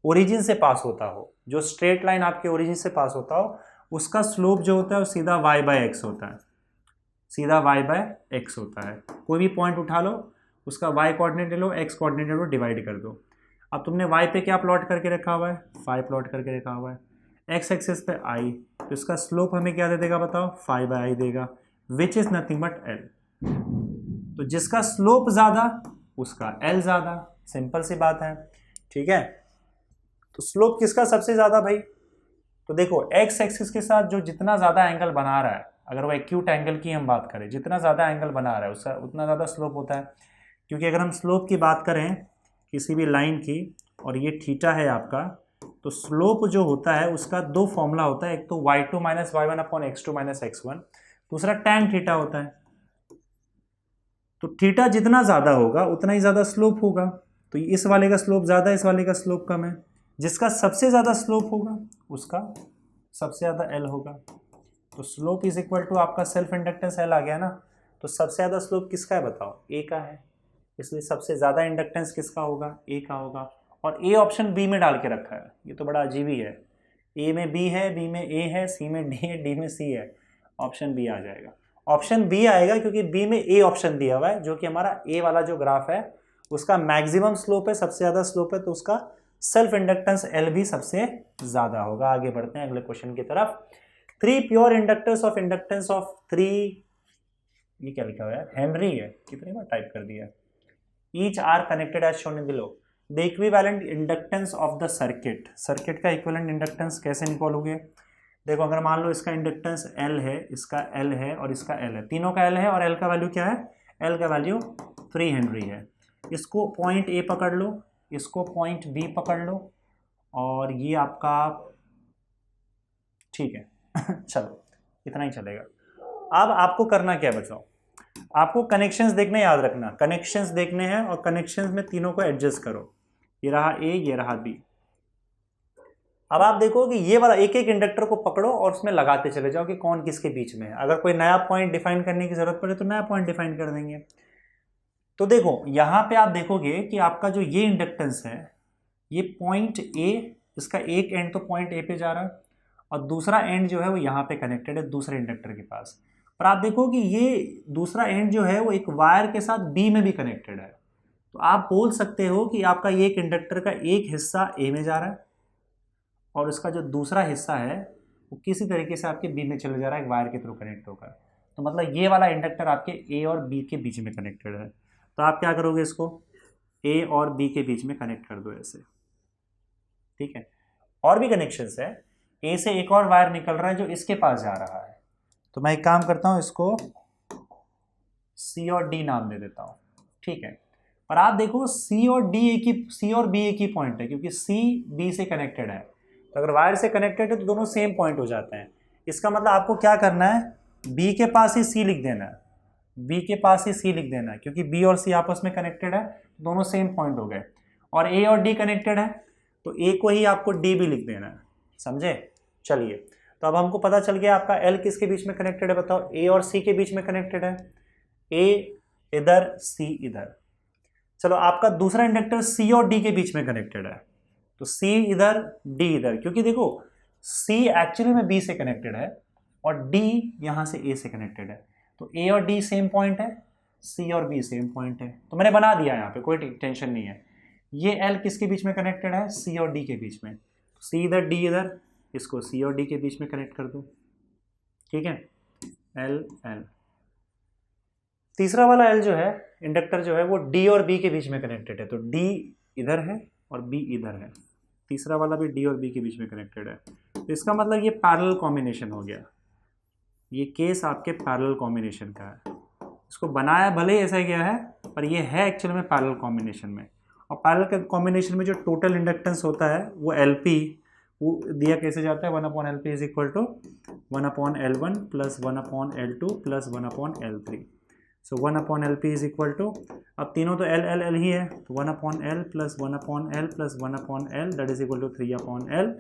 ओरिजिन से पास होता हो, जो स्ट्रेट लाइन आपके ओरिजिन से पास होता हो, उसका स्लोप जो होता है वो सीधा y बाय एक्स होता है, सीधा y बाय एक्स होता है। कोई भी पॉइंट उठा लो, उसका y कोऑर्डिनेट ले लो, x कोऑर्डिनेट ले लो, डिवाइड कर दो। अब तुमने y पे क्या प्लॉट करके रखा हुआ है, फाई प्लॉट करके रखा हुआ है, x एक्सिस पे i, तो इसका स्लोप हमें क्या दे देगा बताओ, फाई बाय आई देगा, which is nothing but l। तो जिसका स्लोप ज़्यादा उसका l ज़्यादा, सिंपल सी बात है, ठीक है। तो स्लोप किसका सबसे ज़्यादा भाई, तो देखो x एक्सिस के साथ जो जितना ज़्यादा एंगल बना रहा है, अगर वो एक्यूट एंगल की हम बात करें, जितना ज़्यादा एंगल बना रहा है उसका उतना ज़्यादा स्लोप होता है। क्योंकि अगर हम स्लोप की बात करें किसी भी लाइन की, और ये थीटा है आपका, तो स्लोप जो होता है उसका दो फॉर्मूला होता है, एक तो y2 minus Y one upon x2 minus x1, दूसरा tan थीटा होता है। तो थीटा जितना ज़्यादा होगा उतना ही ज़्यादा स्लोप होगा, तो इस वाले का स्लोप ज़्यादा है, इस वाले का स्लोप कम है। जिसका सबसे ज़्यादा स्लोप होगा उसका सबसे ज़्यादा एल होगा। तो स्लोप इज इक्वल टू आपका सेल्फ इंडक्टेंस एल आ गया ना, तो सबसे ज़्यादा स्लोप किसका है बताओ, ए का है, इसलिए सबसे ज़्यादा इंडक्टेंस किसका होगा, ए का होगा। और ए ऑप्शन बी में डाल के रखा है, ये तो बड़ा अजीब ही है, ए में बी है, बी में ए है, सी में डी है, डी में सी है, ऑप्शन बी आ जाएगा। ऑप्शन बी आएगा क्योंकि बी में ए ऑप्शन दिया हुआ है, जो कि हमारा ए वाला जो ग्राफ है उसका मैक्सिमम स्लोप है, सबसे ज़्यादा स्लोप है, तो उसका सेल्फ इंडक्टेंस एल भी सबसे ज़्यादा होगा। आगे बढ़ते हैं अगले क्वेश्चन की तरफ। 3 pure inductors of inductance of 3, ये क्या लिखा हुआ है, हेनरी है, कितनी बार टाइप कर दिया, each are connected as shown in below. The equivalent inductance of the circuit, circuit का इक्विवेलेंट इंडक्टेंस कैसे निकालोगे, देखो अगर मान लो इसका इंडक्टेंस L है, इसका L है और इसका L है, तीनों का L है, और L का वैल्यू क्या है, L का वैल्यू 3 हेनरी है। इसको पॉइंट A पकड़ लो, इसको पॉइंट B पकड़ लो, और ये आपका ठीक है चलो इतना ही चलेगा। अब आपको करना क्या है बच्चों, आपको कनेक्शंस देखने याद रखना, कनेक्शंस देखने हैं और कनेक्शंस में तीनों को एडजस्ट करो, ये रहा A, ये रहा B। अब आप देखो कि ये वाला एक एक इंडक्टर को पकड़ो और उसमें लगाते चले जाओ कि कौन किसके बीच में है। अगर कोई नया पॉइंट डिफाइन करने की जरूरत पड़े तो नया पॉइंट डिफाइन कर देंगे। तो देखो यहाँ पे आप देखोगे कि आपका जो ये इंडक्टेंस है, ये पॉइंट ए, इसका एक एंड तो पॉइंट ए पे जा रहा है और दूसरा एंड जो है वो यहाँ पे कनेक्टेड है दूसरे इंडक्टर के पास। पर आप देखो कि ये दूसरा एंड जो है वो एक वायर के साथ बी में भी कनेक्टेड है। तो आप बोल सकते हो कि आपका ये एक इंडक्टर का एक हिस्सा ए में जा रहा है और उसका जो दूसरा हिस्सा है वो किसी तरीके से आपके बी में चले जा रहा है, एक वायर के थ्रू कनेक्ट होकर। तो मतलब ये वाला इंडक्टर आपके ए और बी के बीच में कनेक्टेड है। तो आप क्या करोगे, इसको ए और बी के बीच में कनेक्ट कर दो ऐसे, ठीक है। और भी कनेक्शंस है, ए से एक और वायर निकल रहा है जो इसके पास जा रहा है, तो मैं एक काम करता हूँ, इसको सी और डी नाम दे देता हूँ, ठीक है। पर आप देखो सी और बी एक ही पॉइंट है, क्योंकि सी बी से कनेक्टेड है। तो अगर वायर से कनेक्टेड है तो दोनों सेम पॉइंट हो जाते हैं। इसका मतलब आपको क्या करना है, बी के पास ही सी लिख देना है, बी के पास ही सी लिख देना है, क्योंकि बी और सी आपस में कनेक्टेड है, दोनों सेम पॉइंट हो गए। और ए और डी कनेक्टेड है तो ए को ही आपको डी भी लिख देना है, समझे। चलिए, तो अब हमको पता चल गया आपका एल किसके बीच में कनेक्टेड है, बताओ, ए और सी के बीच में कनेक्टेड है, ए इधर सी इधर। चलो, आपका दूसरा इंडक्टर सी और डी के बीच में कनेक्टेड है, तो सी इधर डी इधर, क्योंकि देखो C एक्चुअली में B से कनेक्टेड है और D यहाँ से A से कनेक्टेड है, तो A और D सेम पॉइंट है, C और B सेम पॉइंट है, तो मैंने बना दिया यहाँ पे, कोई टेंशन नहीं है। ये L किसके बीच में कनेक्टेड है? C और D के बीच में, C इधर D इधर, इसको C और D के बीच में कनेक्ट कर दो, ठीक है, L L। तीसरा वाला L जो है इंडक्टर जो है वो D और B के बीच में कनेक्टेड है, तो D इधर है और B इधर है, तीसरा वाला भी D और B के बीच में कनेक्टेड है, तो इसका मतलब ये पैरेलल कॉम्बिनेशन हो गया, ये केस आपके पैरेलल कॉम्बिनेशन का है। इसको बनाया भले ही ऐसा गया है पर ये है एक्चुअली में पैरेलल कॉम्बिनेशन में, और पैरेलल कॉम्बिनेशन में जो टोटल इंडक्टेंस होता है वो LP, वो दिया कैसे जाता है 1/LP is equal to 1/L1 plus 1/L2 plus 1/L3, so 1/LP is equal to, अब तीनों तो L L L ही है, तो 1/L plus 1/L plus 1/L that is equal to 3/L,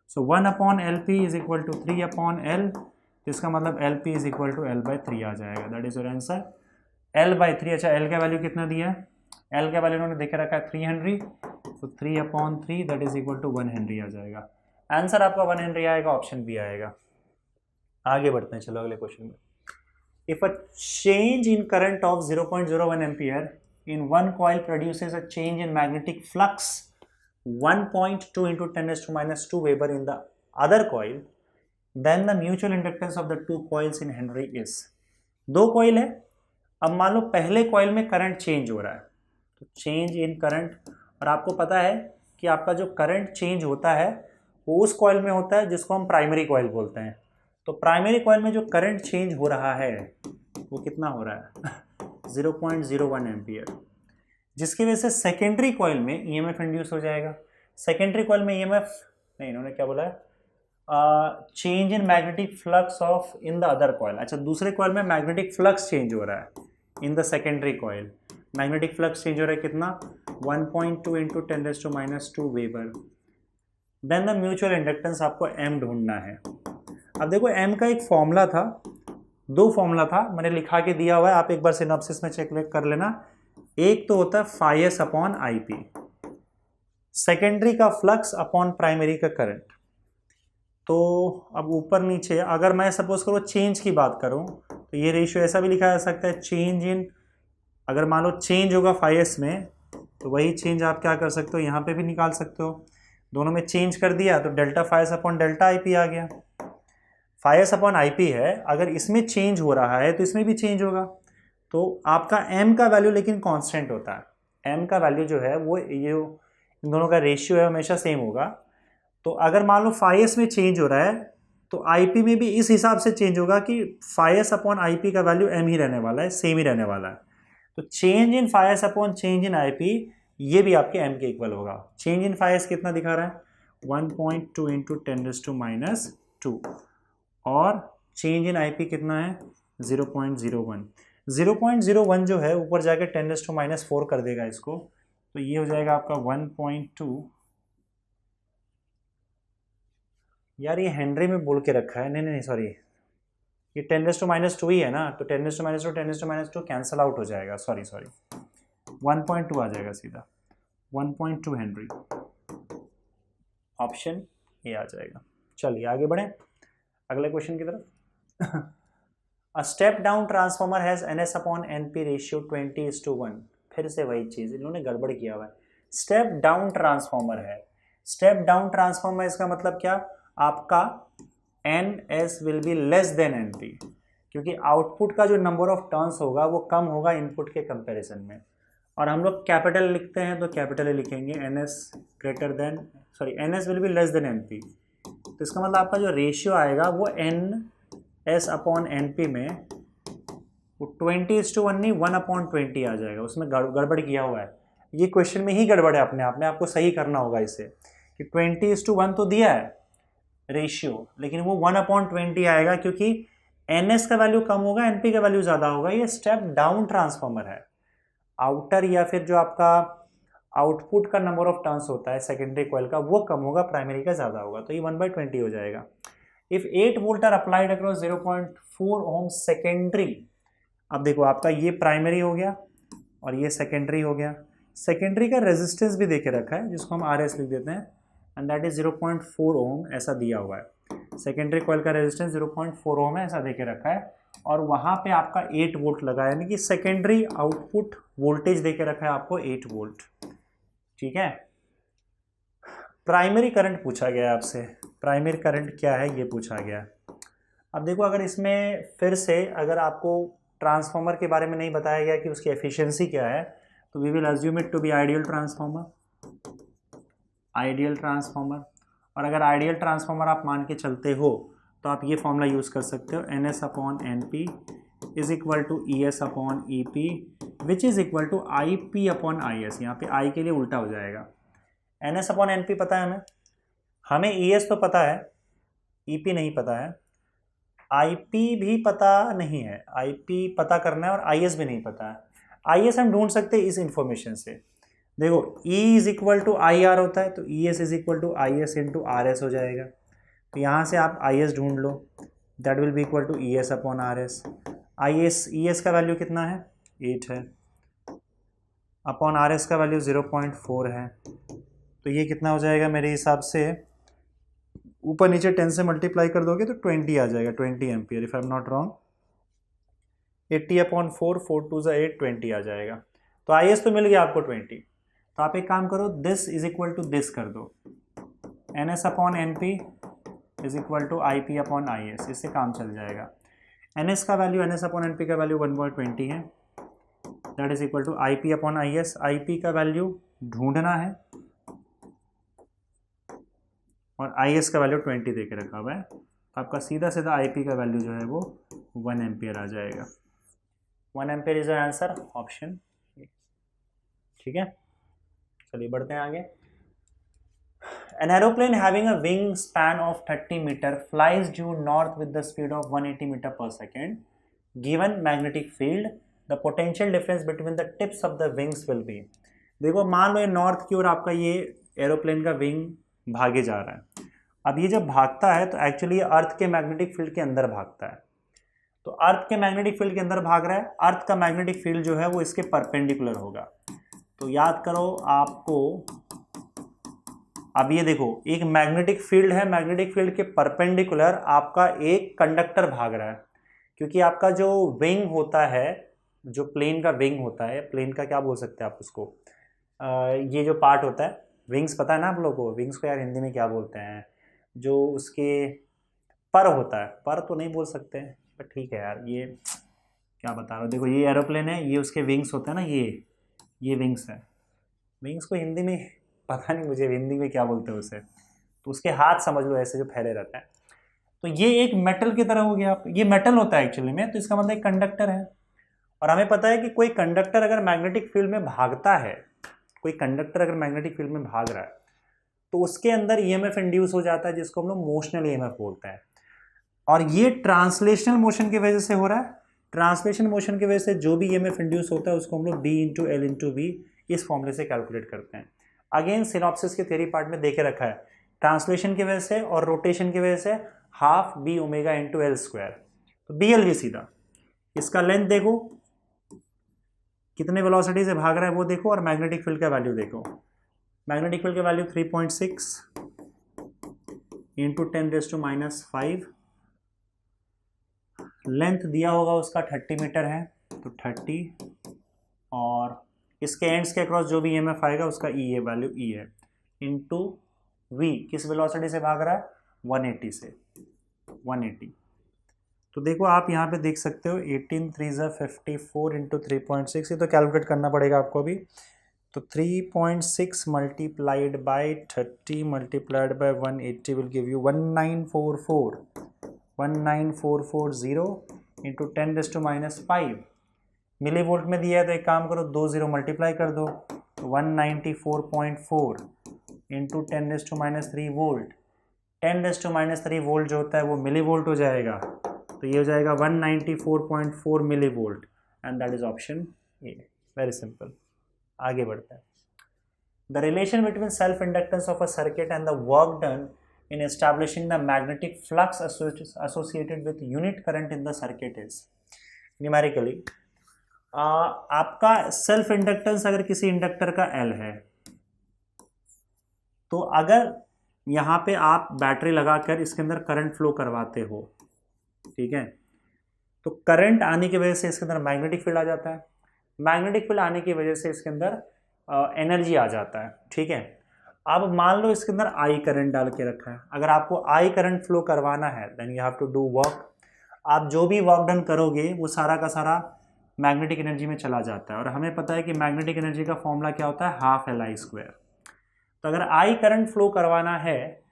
so 1/LP is equal to 3/L, तो इसका मतलब LP is equal to L/3 आ जाएगा, that is your answer L/3। अच्छा L का वैल्यू कितना दिया है? L का वैल्यू उन्होंने देखे रखा है 3 हेनरी, तो 3/3 that is equal to 1 henry आ जाएगा, आंसर आपका 1 हेनरी आएगा, ऑप्शन बी आएगा। आगे बढ़ते हैं, चलो अगले क्वेश्चन में। If a change in current of 0.01 ampere in one coil produces a change in magnetic flux 1.2 into 10⁻² weber in the other coil, then the mutual inductance of the two coils in henry is. दो coil है, अब मान लो पहले coil में current change हो रहा है, तो चेंज इन करंट, और आपको पता है कि आपका जो करंट चेंज होता है वो उस कॉइल में होता है जिसको हम प्राइमरी कॉइल बोलते हैं, तो प्राइमरी कॉइल में जो करंट चेंज हो रहा है वो कितना हो रहा है 0.01 एम्पियर, जिसकी वजह से सेकेंडरी कॉइल में ईएमएफ इंड्यूस हो जाएगा। सेकेंडरी कॉइल में ईएमएफ नहीं, इन्होंने क्या बोला है, change in magnetic flux of in the other coil. अच्छा, दूसरे कॉइल में मैग्नेटिक फ्लक्स चेंज हो रहा है, in the secondary coil magnetic flux change हो रहा है कितना 1.2 into 10⁻² weber, then the mutual inductance आपको M ढूंढना है। अब देखो M का एक फॉर्मूला था, दो फॉर्मूला था, मैंने लिखा के दिया हुआ है, आप एक बार सिनॉप्सिस में चेक कर लेना। एक तो होता है φs/IP, सेकेंडरी का फ्लक्स अपॉन प्राइमरी का करंट। तो अब ऊपर नीचे अगर मैं सपोज करो चेंज की बात करूं तो ये रेशियो ऐसा भी लिखा जा सकता है, चेंज इन, अगर मान लो चेंज होगा φs में तो वही चेंज आप क्या कर सकते हो, यहाँ पे भी निकाल सकते हो, दोनों में चेंज कर दिया तो डेल्टा φs/ΔIP आ गया। φs/IP है, अगर इसमें चेंज हो रहा है तो इसमें भी चेंज होगा, तो आपका M का वैल्यू लेकिन कांस्टेंट होता है, M का वैल्यू जो है वो ये इन दोनों का रेशियो है हमेशा सेम होगा। तो अगर मान लो φs में चेंज हो रहा है तो IP में भी इस हिसाब से चेंज होगा कि φs/IP का वैल्यू M ही रहने वाला है, सेम ही रहने वाला है, तो चेंज इन φs/चेंज इन IP ये भी आपके M के इक्वल होगा। चेंज इन φs कितना दिखा रहा है 1.2 into 10⁻², और चेंज इन IP कितना है 0.01। 0.01 जो है ऊपर जाके 10⁻⁴ कर देगा इसको, तो ये हो जाएगा आपका 1.2, यार ये हेनरी में बोल के रखा है, नहीं नहीं सॉरी, ये 10⁻² ही है ना, तो 10⁻², 10⁻² कैंसल आउट हो जाएगा, सॉरी 1.2 आ जाएगा सीधा, 1.2 हेनरी, ऑप्शन ए आ जाएगा। चलिए आगे बढ़ें अगले क्वेश्चन की तरफ। A step down transformer has NS/NP ratio 20:1, फिर से वही चीज इन्होंने गड़बड़ किया हुआ है, स्टेप डाउन ट्रांसफॉर्मर है, स्टेप डाउन ट्रांसफॉर्मर इसका मतलब क्या, आपका NS will be less than NP, क्योंकि आउटपुट का जो नंबर ऑफ टर्न्स होगा वो कम होगा इनपुट के कंपैरिजन में, और हम लोग कैपिटल लिखते हैं तो कैपिटल लिखेंगे NS will be less than NP, तो इसका मतलब आपका जो रेशियो आएगा वो NS/NP में वो 20:1 नहीं 1/20 आ जाएगा, उसमें गड़बड़ किया हुआ है, ये क्वेश्चन में ही गड़बड़ है अपने आप में, आपको सही करना होगा इसे कि 20:1 तो दिया है रेशियो, लेकिन वो 1/20 आएगा क्योंकि NS का वैल्यू कम होगा NP का वैल्यू ज़्यादा होगा, ये स्टेप डाउन ट्रांसफॉर्मर है। आउटर या फिर जो आपका आउटपुट का नंबर ऑफ टर्न्स होता है सेकेंडरी कॉइल का वो कम होगा, प्राइमरी का ज़्यादा होगा, तो ये 1/20 हो जाएगा। If 8 volt are applied across 0.4 ohm secondary, अब देखो आपका ये प्राइमरी हो गया और ये सेकेंडरी हो गया, सेकेंडरी का रेजिस्टेंस भी देके रखा है जिसको हम RS लिख देते हैं, एंड दैट इज 0.4 ओम ऐसा दिया हुआ है। सेकेंडरी कॉइल का रेजिस्टेंस 0.4 ओम है ऐसा दे के रखा है, और वहाँ पे आपका 8 वोल्ट लगा है, यानी कि सेकेंडरी आउटपुट वोल्टेज दे के रखा है आपको 8 वोल्ट। ठीक है, प्राइमरी करंट पूछा गया है आपसे, प्राइमरी करंट क्या है ये पूछा गया है। अब देखो, अगर इसमें फिर से अगर आपको ट्रांसफार्मर के बारे में नहीं बताया गया कि उसकी एफिशिएंसी क्या है, तो we will assume it to be ideal transformer, ideal transformer. और अगर आइडियल ट्रांसफार्मर आप मान के चलते हो तो आप ये फॉर्मूला यूज़ कर सकते हो, NS upon NP is equal to ES upon EP which is equal to IP upon IS। यहाँ पे I के लिए उल्टा हो जाएगा। NS अपॉन NP पता है हमें ES तो पता है, EP नहीं पता है, IP भी पता नहीं है, IP पता करना है, और IS भी नहीं पता है। IS हम ढूंढ सकते हैं इस इंफॉर्मेशन से। देखो E is equal to IR होता है, तो ES is equal to IS into RS हो जाएगा। तो यहाँ से आप IS ढूंढ लो, that will be equal to ES upon RS। ES का वैल्यू कितना है, 8 है, अपॉन RS का वैल्यू 0.4 है, तो ये कितना हो जाएगा मेरे हिसाब से, ऊपर नीचे 10 से मल्टीप्लाई कर दोगे तो 20 आ जाएगा, 20 ampere if I am not wrong. 80 upon 4, 4 2 8, 20 आ जाएगा। तो IS तो मिल गया आपको 20। तो आप एक काम करो, this is equal to this कर दो, NS upon NP is equal to IP upon IS, इससे काम चल जाएगा। NS का वैल्यू, NS अपॉन NP का वैल्यू 1.20 है, that is equal to IP upon IS। IP का वैल्यू ढूंढना है और IS का वैल्यू 20 दे के रखा हुआ है, तो आपका सीधा सीधा IP का वैल्यू जो है वो 1 एम्पियर आ जाएगा। 1 एम्पियर इज आंसर, ऑप्शन। ठीक है, चलिए बढ़ते हैं आगे। An aeroplane having a wingspan of 30 meter flies due north with the speed of 180 meter per second. Given magnetic field, the potential difference between the tips of the wings will be। देखो मान लो ये north की ओर आपका ये aeroplane का wing भागे जा रहा है। अब ये जब भागता है तो एक्चुअली ये अर्थ के मैग्नेटिक फील्ड के अंदर भागता है। तो अर्थ के मैग्नेटिक फील्ड के अंदर भाग रहा है, अर्थ का मैग्नेटिक फील्ड जो है वो इसके परपेंडिकुलर होगा। तो याद करो आपको, अब ये देखो एक मैग्नेटिक फील्ड है, मैग्नेटिक फील्ड के परपेंडिकुलर आपका एक कंडक्टर भाग रहा है, क्योंकि आपका जो विंग होता है, जो प्लेन का विंग होता है, प्लेन का क्या बोल सकते हैं आप उसको, ये जो पार्ट होता है, विंग्स पता है ना आप लोगों को, विंग्स को यार हिंदी में क्या बोलते हैं, जो उसके पर होता है, पर तो नहीं बोल सकते हैं पर ठीक है यार, ये क्या बता रहा हूँ। देखो ये एरोप्लेन है, ये उसके विंग्स होते हैं ना, ये विंग्स है। विंग्स को हिंदी में पता नहीं मुझे हिंदी में क्या बोलते हैं उसे, तो उसके हाथ समझ लो ऐसे जो फैले रहते हैं। तो ये एक मेटल की तरह हो गया, आप ये मेटल होता है एक्चुअली में, तो इसका मतलब एक कंडक्टर है। और हमें पता है कि कोई कंडक्टर अगर मैग्नेटिक फील्ड में भागता है, कोई कंडक्टर अगर मैग्नेटिक फील्ड में भाग रहा है तो उसके अंदर EMF इंड्यूस हो जाता है, जिसको हम लोग मोशनल EMF बोलते हैं। और ये ट्रांसलेशनल मोशन की वजह से हो रहा है। ट्रांसलेशन मोशन की वजह से जो भी EMF इंड्यूस होता है उसको हम लोग B into L into V इस फॉर्मूले से कैलकुलेट करते हैं। अगेन सिनॉप्सिस के थ्योरी पार्ट में देके रखा है, ट्रांसलेशन की वजह से और रोटेशन की वजह से half B omega into L square, तो BL भी सीधा। इसका लेंथ देखो कितने वेलोसिटी से भाग रहा है वो देखो, और मैग्नेटिक फील्ड का वैल्यू देखो। मैग्नेटिक फील्ड का वैल्यू 3.6 इंटू 10⁻⁵। लेंथ दिया होगा उसका 30 मीटर है, तो 30, और इसके एंड्स के अक्रॉस जो भी EMF आएगा उसका E वैल्यू E है, इंटू V किस वेलोसिटी से भाग रहा है, 180 से, 180। तो देखो आप यहाँ पे देख सकते हो 18 3 54 इंटू 3.6, ये तो कैलकुलेट करना पड़ेगा आपको भी। तो 3.6 multiplied by 30 multiplied by 180 will give you 19440 into 10⁻⁵। Millivolt में दिया है, तो एक काम करो 2 0 मल्टीप्लाई कर दो, 194.4 इंटू 10⁻³ वोल्ट। 10⁻³ वोल्ट जो होता है वो मिली वोल्ट हो जाएगा, तो ये हो जाएगा 194.4 millivolt, and that is option A. Very simple, आगे बढ़ते हैं। The relation between self inductance of a circuit and the work done in establishing the magnetic flux associated with unit current in the circuit is numerically। आपका self inductance अगर किसी inductor का L है, तो अगर यहाँ पे आप बैटरी लगाकर इसके अंदर करंट फ्लो करवाते हो, ठीक है, तो करंट आने की वजह से इसके अंदर मैग्नेटिक फील्ड आ जाता है, मैग्नेटिक फील्ड आने की वजह से इसके अंदर एनर्जी आ जाता है, ठीक है। अब मान लो इसके अंदर आई करंट डाल के रखा है, अगर आपको आई करंट फ्लो करवाना है then you have to do work. आप जो भी वर्क डन करोगे वो सारा का सारा मैग्नेटिक एनर्जी में चला जाता है, और हमें पता है कि मैग्नेटिक एनर्जी का फॉर्मूला क्या होता है, हाफ एल आई स्क्वायर। तो अगर आई करंट फ्लो करवाना है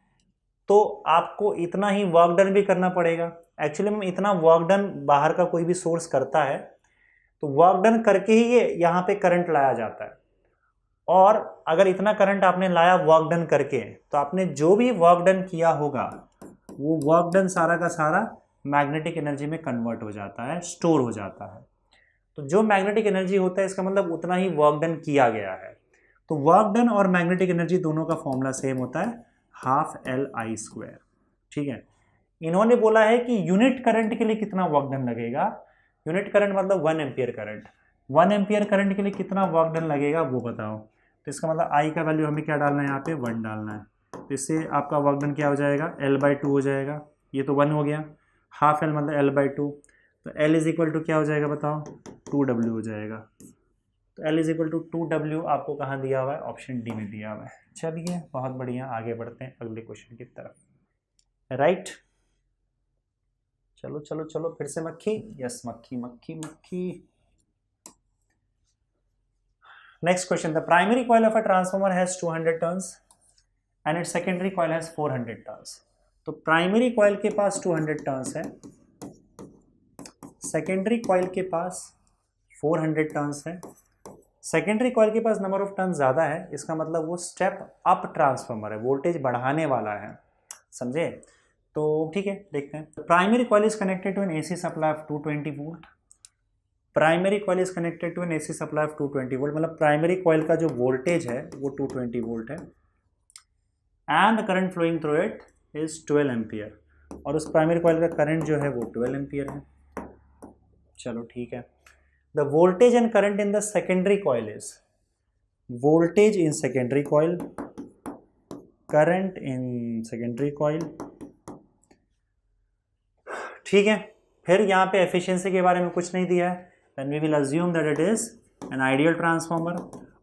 तो आपको इतना ही वर्क डन भी करना पड़ेगा। एक्चुअली में इतना वर्क डन बाहर का कोई भी सोर्स करता है तो वर्क डन करके ही ये यहाँ पे करंट लाया जाता है, और अगर इतना करंट आपने लाया वर्क डन करके तो आपने जो भी वर्क डन किया होगा वो वर्क डन सारा का सारा मैग्नेटिक एनर्जी में कन्वर्ट हो जाता है, स्टोर हो जाता है। तो जो मैग्नेटिक एनर्जी होता है इसका मतलब उतना ही वर्क डन किया गया है। तो वर्क डन और मैग्नेटिक एनर्जी दोनों का फॉर्मूला सेम होता है, हाफ एल आई स्क्वायर, ठीक है। इन्होंने बोला है कि यूनिट करंट के लिए कितना वर्क डन लगेगा, यूनिट करंट मतलब 1 एम्पियर करंट, 1 एम्पियर करंट के लिए कितना वर्क डन लगेगा वो बताओ। तो इसका मतलब आई का वैल्यू हमें क्या डालना है, यहाँ पे 1 डालना है, तो इससे आपका वर्क डन क्या हो जाएगा, L/2 हो जाएगा, ये तो 1 हो गया, हाफ एल मतलब L/2, तो L इज इक्वल टू क्या हो जाएगा बताओ, 2W हो जाएगा। तो L is equal to 2W आपको कहाँ दिया हुआ है, ऑप्शन डी में दिया हुआ है। चलिए बहुत बढ़िया, आगे बढ़ते हैं अगले क्वेश्चन की तरफ, राइट। चलो चलो चलो, फिर से मक्खी, यस मक्खी मक्खी मक्खी। Next question, the primary coil of a transformer has 200 turns and it's secondary coil has 400 turns. तो प्राइमरी कॉइल के पास 200 टर्न्स है, सेकेंडरी कॉइल के पास 400 टर्न्स है। सेकेंडरी कॉइल के पास नंबर ऑफ टर्न्स ज़्यादा है, इसका मतलब वो स्टेप अप ट्रांसफॉर्मर है, वोल्टेज बढ़ाने वाला है, समझे। तो ठीक है, देखते हैं। Primary coil is connected to an AC supply of 220 volt, primary coil is connected to an AC supply of 220 volt, मतलब प्राइमरी कॉइल का जो वोल्टेज है वो 220 वोल्ट है, and the current flowing through it is 12 ampere, और उस primary coil का current जो है वो 12 एम्पियर है। चलो ठीक है। The voltage and current in the secondary coil is, voltage in secondary coil, current in secondary coil, ठीक है। फिर यहाँ पे एफिशिएंसी के बारे में कुछ नहीं दिया है, then we will assume that it is an ideal transformer,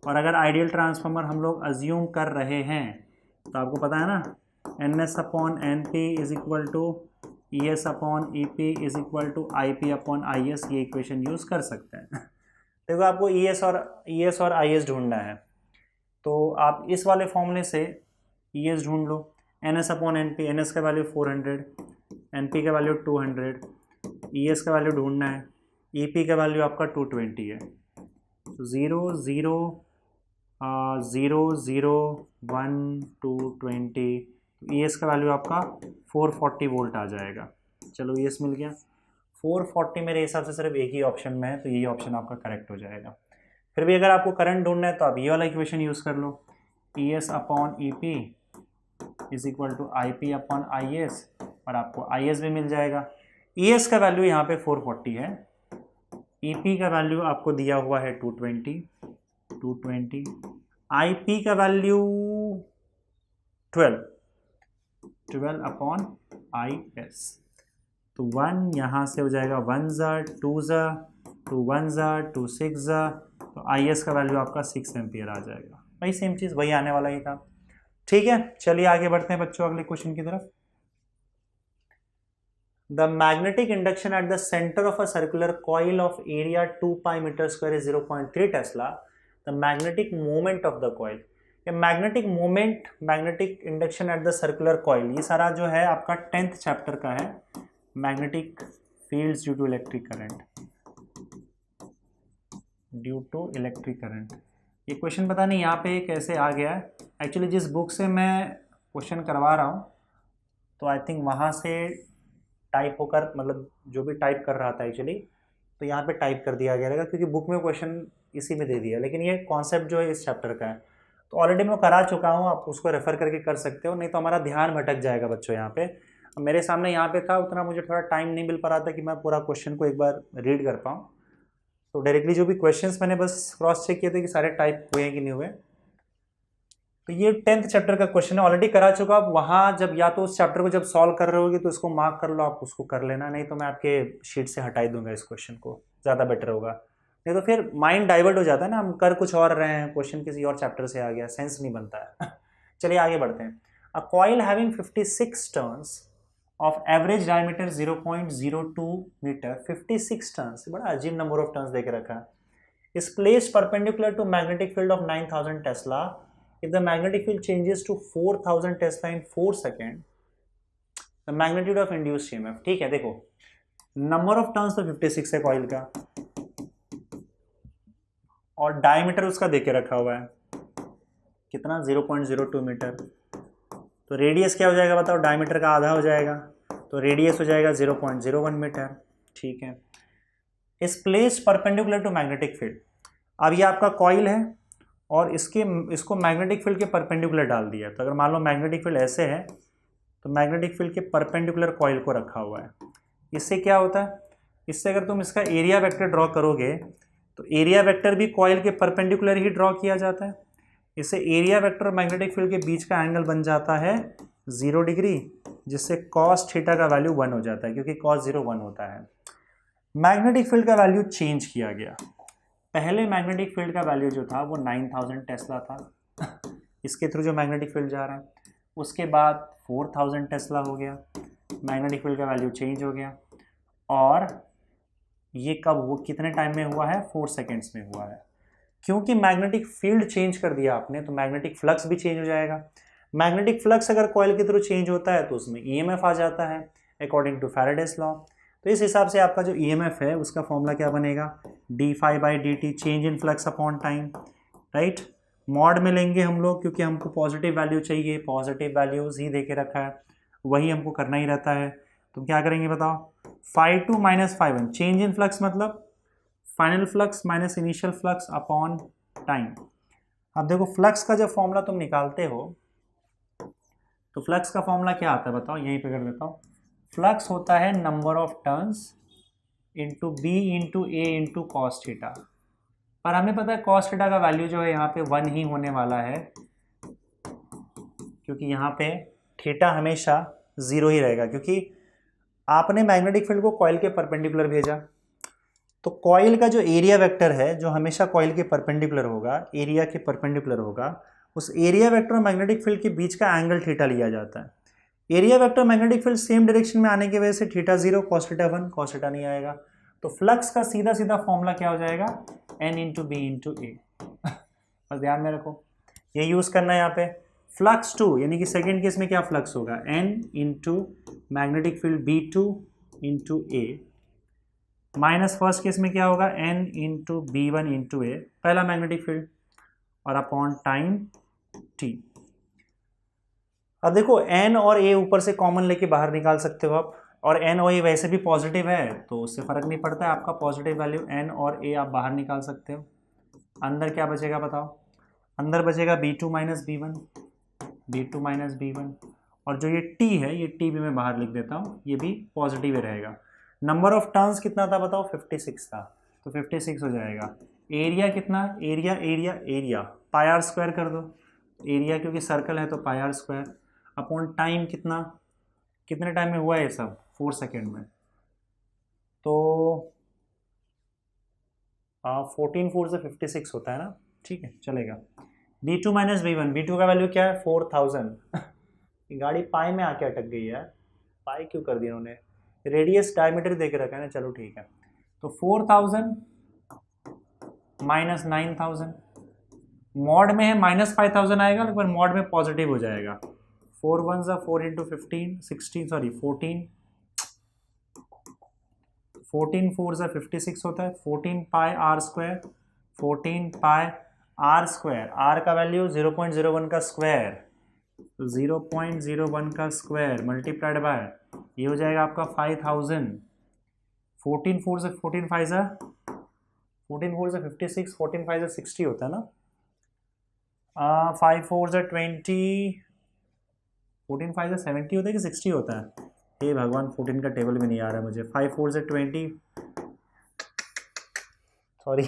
और अगर आइडियल ट्रांसफॉर्मर हम लोग अज्यूम कर रहे हैं तो आपको पता है ना, NS/NP is equal to ES/EP is equal to IP/IS, ये इक्वेशन यूज कर सकते हैं। देखो आपको ES और IS ढूंढना है, तो आप इस वाले फॉर्मूले से ES ढूंढ लो, NS/NP, NS का वैल्यू 400, NP का वैल्यू 200, ES का वैल्यू ढूंढना है, EP का वैल्यू आपका 220 है, तो 0 0 0 0 1 2 20, तो ES का वैल्यू आपका 440 वोल्ट आ जाएगा। चलो ES मिल गया, 440 मेरे हिसाब से सिर्फ एक ही ऑप्शन में है, तो यही ऑप्शन आपका करेक्ट हो जाएगा। फिर भी अगर आपको करंट ढूंढना है तो आप ये वाला इक्वेशन यूज़ कर लो, ES/EP is equal to IP/IS, और आपको IS भी मिल जाएगा। ES का वैल्यू यहाँ पे 440 है, EP का वैल्यू आपको दिया हुआ है 220, IP का वैल्यू 12/IS, तो 1 यहाँ से हो जाएगा 1 ज़ा 2 ज़ा 2 1 ज़ा 2 6 ज़ा, तो IS का वैल्यू आपका 6 एम्पियर आ जाएगा। वही सेम चीज़ वही आने वाला ही था, ठीक है। चलिए आगे बढ़ते हैं बच्चों अगले क्वेश्चन की तरफ। The magnetic induction at the center of a circular coil of area 2 pi meter square is 0.3 Tesla. The magnetic moment of the coil, ये magnetic moment, magnetic induction at the circular coil, ये सारा जो है आपका 10th chapter का है, magnetic fields due to electric current, due to electric current. ये question पता नहीं यहाँ पे कैसे आ गया है, एक्चुअली जिस बुक से मैं क्वेश्चन करवा रहा हूँ तो आई थिंक वहाँ से टाइप होकर, मतलब जो भी टाइप कर रहा था एक्चुअली, तो यहाँ पे टाइप कर दिया गया रहेगा, क्योंकि बुक में क्वेश्चन इसी में दे दिया, लेकिन ये कॉन्सेप्ट जो है इस चैप्टर का है, तो ऑलरेडी मैं करा चुका हूँ, आप उसको रेफर करके कर सकते हो, नहीं तो हमारा ध्यान भटक जाएगा बच्चों। यहाँ पे मेरे सामने यहाँ पे था, उतना मुझे थोड़ा टाइम नहीं मिल पा रहा था कि मैं पूरा क्वेश्चन को एक बार रीड कर पाऊँ, तो डायरेक्टली जो भी क्वेश्चंस मैंने बस क्रॉस चेक किए थे कि सारे टाइप हुए हैं कि नहीं हुए, तो ये 10th चैप्टर का क्वेश्चन है, ऑलरेडी करा चुका आप वहाँ, जब या तो उस चैप्टर को जब सॉल्व कर रहे होगे तो इसको मार्क कर लो, आप उसको कर लेना, नहीं तो मैं आपके शीट से हटा ही दूंगा इस क्वेश्चन को, ज़्यादा बेटर होगा। नहीं तो फिर माइंड डाइवर्ट हो जाता है ना, हम कर कुछ और रहे हैं, क्वेश्चन किसी और चैप्टर से आ गया, सेंस नहीं बनता है। चलिए आगे बढ़ते हैं। A coil having 56 turns of average diameter 0.02 metre, 56 turns, बड़ा अजीब नंबर ऑफ टर्न्स देके रखा है, is placed perpendicular to magnetic field of 9000 Tesla. If the magnetic field changes to 4000 Tesla in 4 seconds, the magnitude of induced EMF. ठीक है, देखो number of turns तो 56 है कॉइल का, और डायमीटर उसका देके रखा हुआ है कितना, 0.02 मीटर। तो रेडियस क्या हो जाएगा बताओ, डायमीटर का आधा हो जाएगा, तो रेडियस हो जाएगा 0.01 मीटर। ठीक है, is placed perpendicular to magnetic field. अब ये आपका कॉइल है और इसको मैग्नेटिक फील्ड के परपेंडिकुलर डाल दिया, तो अगर मान लो मैग्नेटिक फील्ड ऐसे है तो मैग्नेटिक फील्ड के परपेंडिकुलर कॉइल को रखा हुआ है। इससे क्या होता है, इससे अगर तुम इसका एरिया वेक्टर ड्रॉ करोगे तो एरिया वेक्टर भी कॉइल के परपेंडिकुलर ही ड्रॉ किया जाता है। इससे एरिया वेक्टर और मैग्नेटिक फील्ड के बीच का एंगल बन जाता है 0 डिग्री, जिससे कॉस थीटा का वैल्यू 1 हो जाता है, क्योंकि कॉस 0 1 होता है। मैग्नेटिक फील्ड का वैल्यू चेंज किया गया, पहले मैग्नेटिक फील्ड का वैल्यू जो था वो 9000 टेस्ला था, इसके थ्रू जो मैग्नेटिक फील्ड जा रहा है, उसके बाद 4000 टेस्ला हो गया, मैग्नेटिक फील्ड का वैल्यू चेंज हो गया, और ये कब, वो कितने टाइम में हुआ है, 4 सेकेंड्स में हुआ है। क्योंकि मैग्नेटिक फील्ड चेंज कर दिया आपने तो मैग्नेटिक फ्लक्स भी चेंज हो जाएगा। मैग्नेटिक फ्लक्स अगर कॉइल के थ्रू चेंज होता है तो उसमें ईएमएफ आ जाता है अकॉर्डिंग टू फैराडेस लॉ। तो इस हिसाब से आपका जो ईएमएफ है उसका फॉर्मूला क्या बनेगा, d∅dt, change in flux upon time, right. Mod में लेंगे हम लोग, क्योंकि हमको पॉजिटिव वैल्यू चाहिए, पॉजिटिव वैल्यूज ही देके रखा है, वही हमको करना ही रहता है। तो क्या करेंगे बताओ, φ2 - φ1, चेंज इन फ्लक्स मतलब final flux minus initial flux upon time. अब देखो फ्लक्स का जब फॉर्मूला तुम निकालते हो तो फ्लक्स का फॉर्मूला क्या आता है बताओ, यहीं पे कर देता हूँ। फ्लक्स होता है number of turns into B into A into cos theta, पर हमें पता है कॉस थीटा का वैल्यू जो है यहाँ पे 1 ही होने वाला है, क्योंकि यहाँ पे थीटा हमेशा 0 ही रहेगा, क्योंकि आपने मैग्नेटिक फील्ड को कॉइल के परपेंडिकुलर भेजा, तो कॉइल का जो एरिया वेक्टर है जो हमेशा कॉइल के परपेंडिकुलर होगा, एरिया के परपेंडिकुलर होगा, उस एरिया वेक्टर और मैग्नेटिक फील्ड के बीच का एंगल थीटा लिया जाता है। Area vector magnetic field same direction में आने की वजह से theta 0, cos theta 1, cos theta नहीं आएगा। तो फ्लक्स का सीधा सीधा फॉर्मूला क्या हो जाएगा, n इंटू बी इंटू ए। बस ध्यान में रखो, ये यूज़ करना है यहाँ पे। फ्लक्स 2 यानी कि सेकेंड केस में क्या फ्लक्स होगा, n into magnetic field B2 into A, minus first case में क्या होगा, n into B1 into A, पहला मैग्नेटिक फील्ड, और अपॉन टाइम t। अब देखो n और a ऊपर से कॉमन लेके बाहर निकाल सकते हो आप, और n और a वैसे भी पॉजिटिव है तो उससे फर्क नहीं पड़ता है, आपका पॉजिटिव वैल्यू n और a आप बाहर निकाल सकते हो। अंदर क्या बचेगा बताओ, अंदर बचेगा B2 - B1, B2 - B1, और जो ये t है ये t भी मैं बाहर लिख देता हूँ, ये भी पॉजिटिव ही रहेगा। नंबर ऑफ टर्न्स कितना था बताओ, 56 था, तो 56 हो जाएगा। एरिया कितना, area area area pi R square कर दो, एरिया क्योंकि सर्कल है तो pi R square, upon time कितना, कितने टाइम में हुआ है ये सब, 4 सेकेंड में, तो 14 4 से 56 होता है ना, ठीक है चलेगा। B2 - B1, B2 का वैल्यू क्या है 4000। गाड़ी पाई में आके अटक गई है, पाई क्यों कर दिया उन्होंने, रेडियस डायमीटर दे के रखा है ना, चलो ठीक है। तो 4000 माइनस 9000, मॉड में है -5000 आएगा, लेकिन मॉड में पॉजिटिव हो जाएगा। 4 1 4 इंटू 15 16, सॉरी 14 4 56 होता है, 14 pi R square, 14 pi R square, R का वैल्यू 0.01 का स्क्वायर, तो 0.01 का स्क्वायर मल्टीप्लाइड बाय ये हो जाएगा आपका 5000। 14 4 से 14 5 से 56, 14 5 से 60 होता है ना, 5 4 से 20, 14 5 से 70 होता है कि 60 होता है, हे भगवान 14 का टेबल भी नहीं आ रहा है मुझे। 5 4 से 20, सॉरी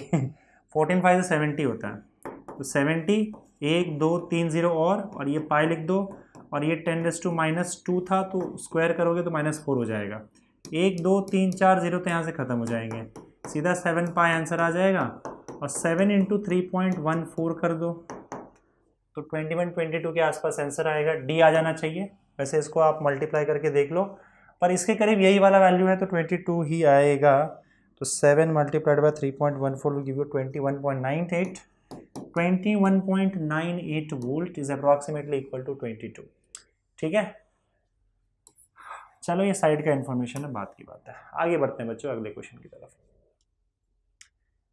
14 5 से 70 होता है, तो 70 1 2 3 0 और ये पाई लिख दो, और ये 10⁻² था तो स्क्वायर करोगे तो -4 हो जाएगा। 1 2 3 4 0 तो यहाँ से ख़त्म हो जाएंगे, सीधा 7 पाई आंसर आ जाएगा। और 7 × 3.14 कर दो तो 21 22 के आसपास आंसर आएगा। डी आ जाना चाहिए। वैसे इसको आप मल्टीप्लाई करके देख लो, पर इसके करीब यही वाला वैल्यू है तो 22 ही आएगा। तो 7 × 3.14 will give you 21.98. 21.98 volt is approximately equal to 22। ठीक है, चलो ये साइड का इंफॉर्मेशन है, बात की बात है। आगे बढ़ते हैं बच्चों अगले क्वेश्चन की तरफ।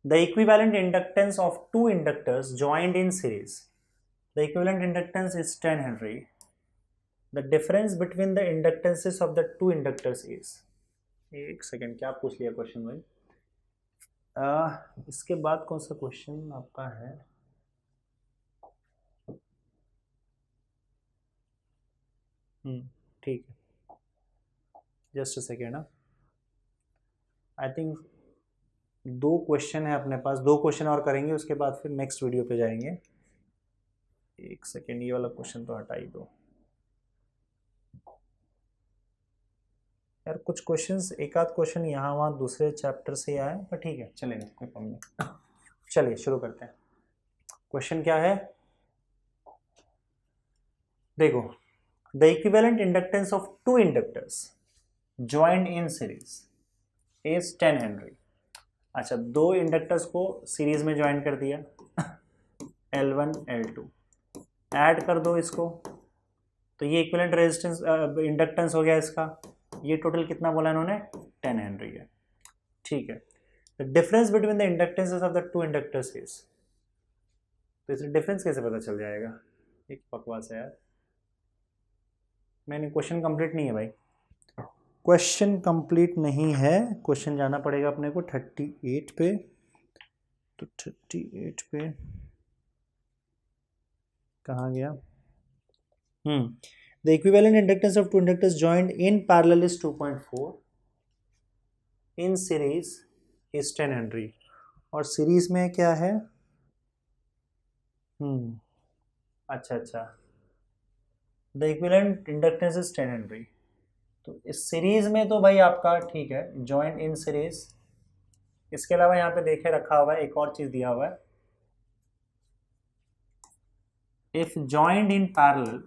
The equivalent inductance of two inductors joined in series, the equivalent inductance is 10 henry, the difference between the inductances of the two inductors is. एक सेकेंड, क्या पूछ लिया क्वेश्चन भाई? इसके बाद कौन सा क्वेश्चन आपका है? ठीक है, जस्ट अ सेकेंड ना। आई थिंक 2 क्वेश्चन है अपने पास, 2 क्वेश्चन और करेंगे, उसके बाद फिर नेक्स्ट वीडियो पे जाएंगे। एक सेकेंड, ये वाला क्वेश्चन तो हटा ही दो यार। कुछ क्वेश्चंस, एक आध क्वेश्चन यहाँ वहाँ दूसरे चैप्टर से आए, पर ठीक है चलेगा, कोई प्रॉब्लम नहीं। चलिए शुरू करते हैं। क्वेश्चन क्या है देखो, the equivalent inductance of two inductors joined in series is 10 henry. अच्छा, 2 इंडक्टर्स को सीरीज में ज्वाइन कर दिया, L1 L2, ऐड कर दो इसको, तो ये इक्विवेलेंट रेजिस्टेंस इंडक्टेंस हो गया इसका। ये टोटल कितना बोला इन्होंने? 10 हेनरी है। ठीक है, the difference between the inductances of the two inductors is, तो इसमें डिफरेंस कैसे पता चल जाएगा? एक बकवास है यार। मैंने क्वेश्चन कंप्लीट नहीं है भाई, क्वेश्चन कंप्लीट नहीं है। क्वेश्चन जाना पड़ेगा अपने को 38 पे, तो 38 पे कहाँ गया? The equivalent inductance of two inductors joined in parallel is 2.4, in series is 10 Henry, और सीरीज में क्या है? अच्छा, the equivalent inductance is 10 Henry। तो इस सीरीज में तो भाई आपका ठीक है, joined in series। इसके अलावा यहाँ पे देखे रखा हुआ है, एक और चीज दिया हुआ है, if joined in parallel,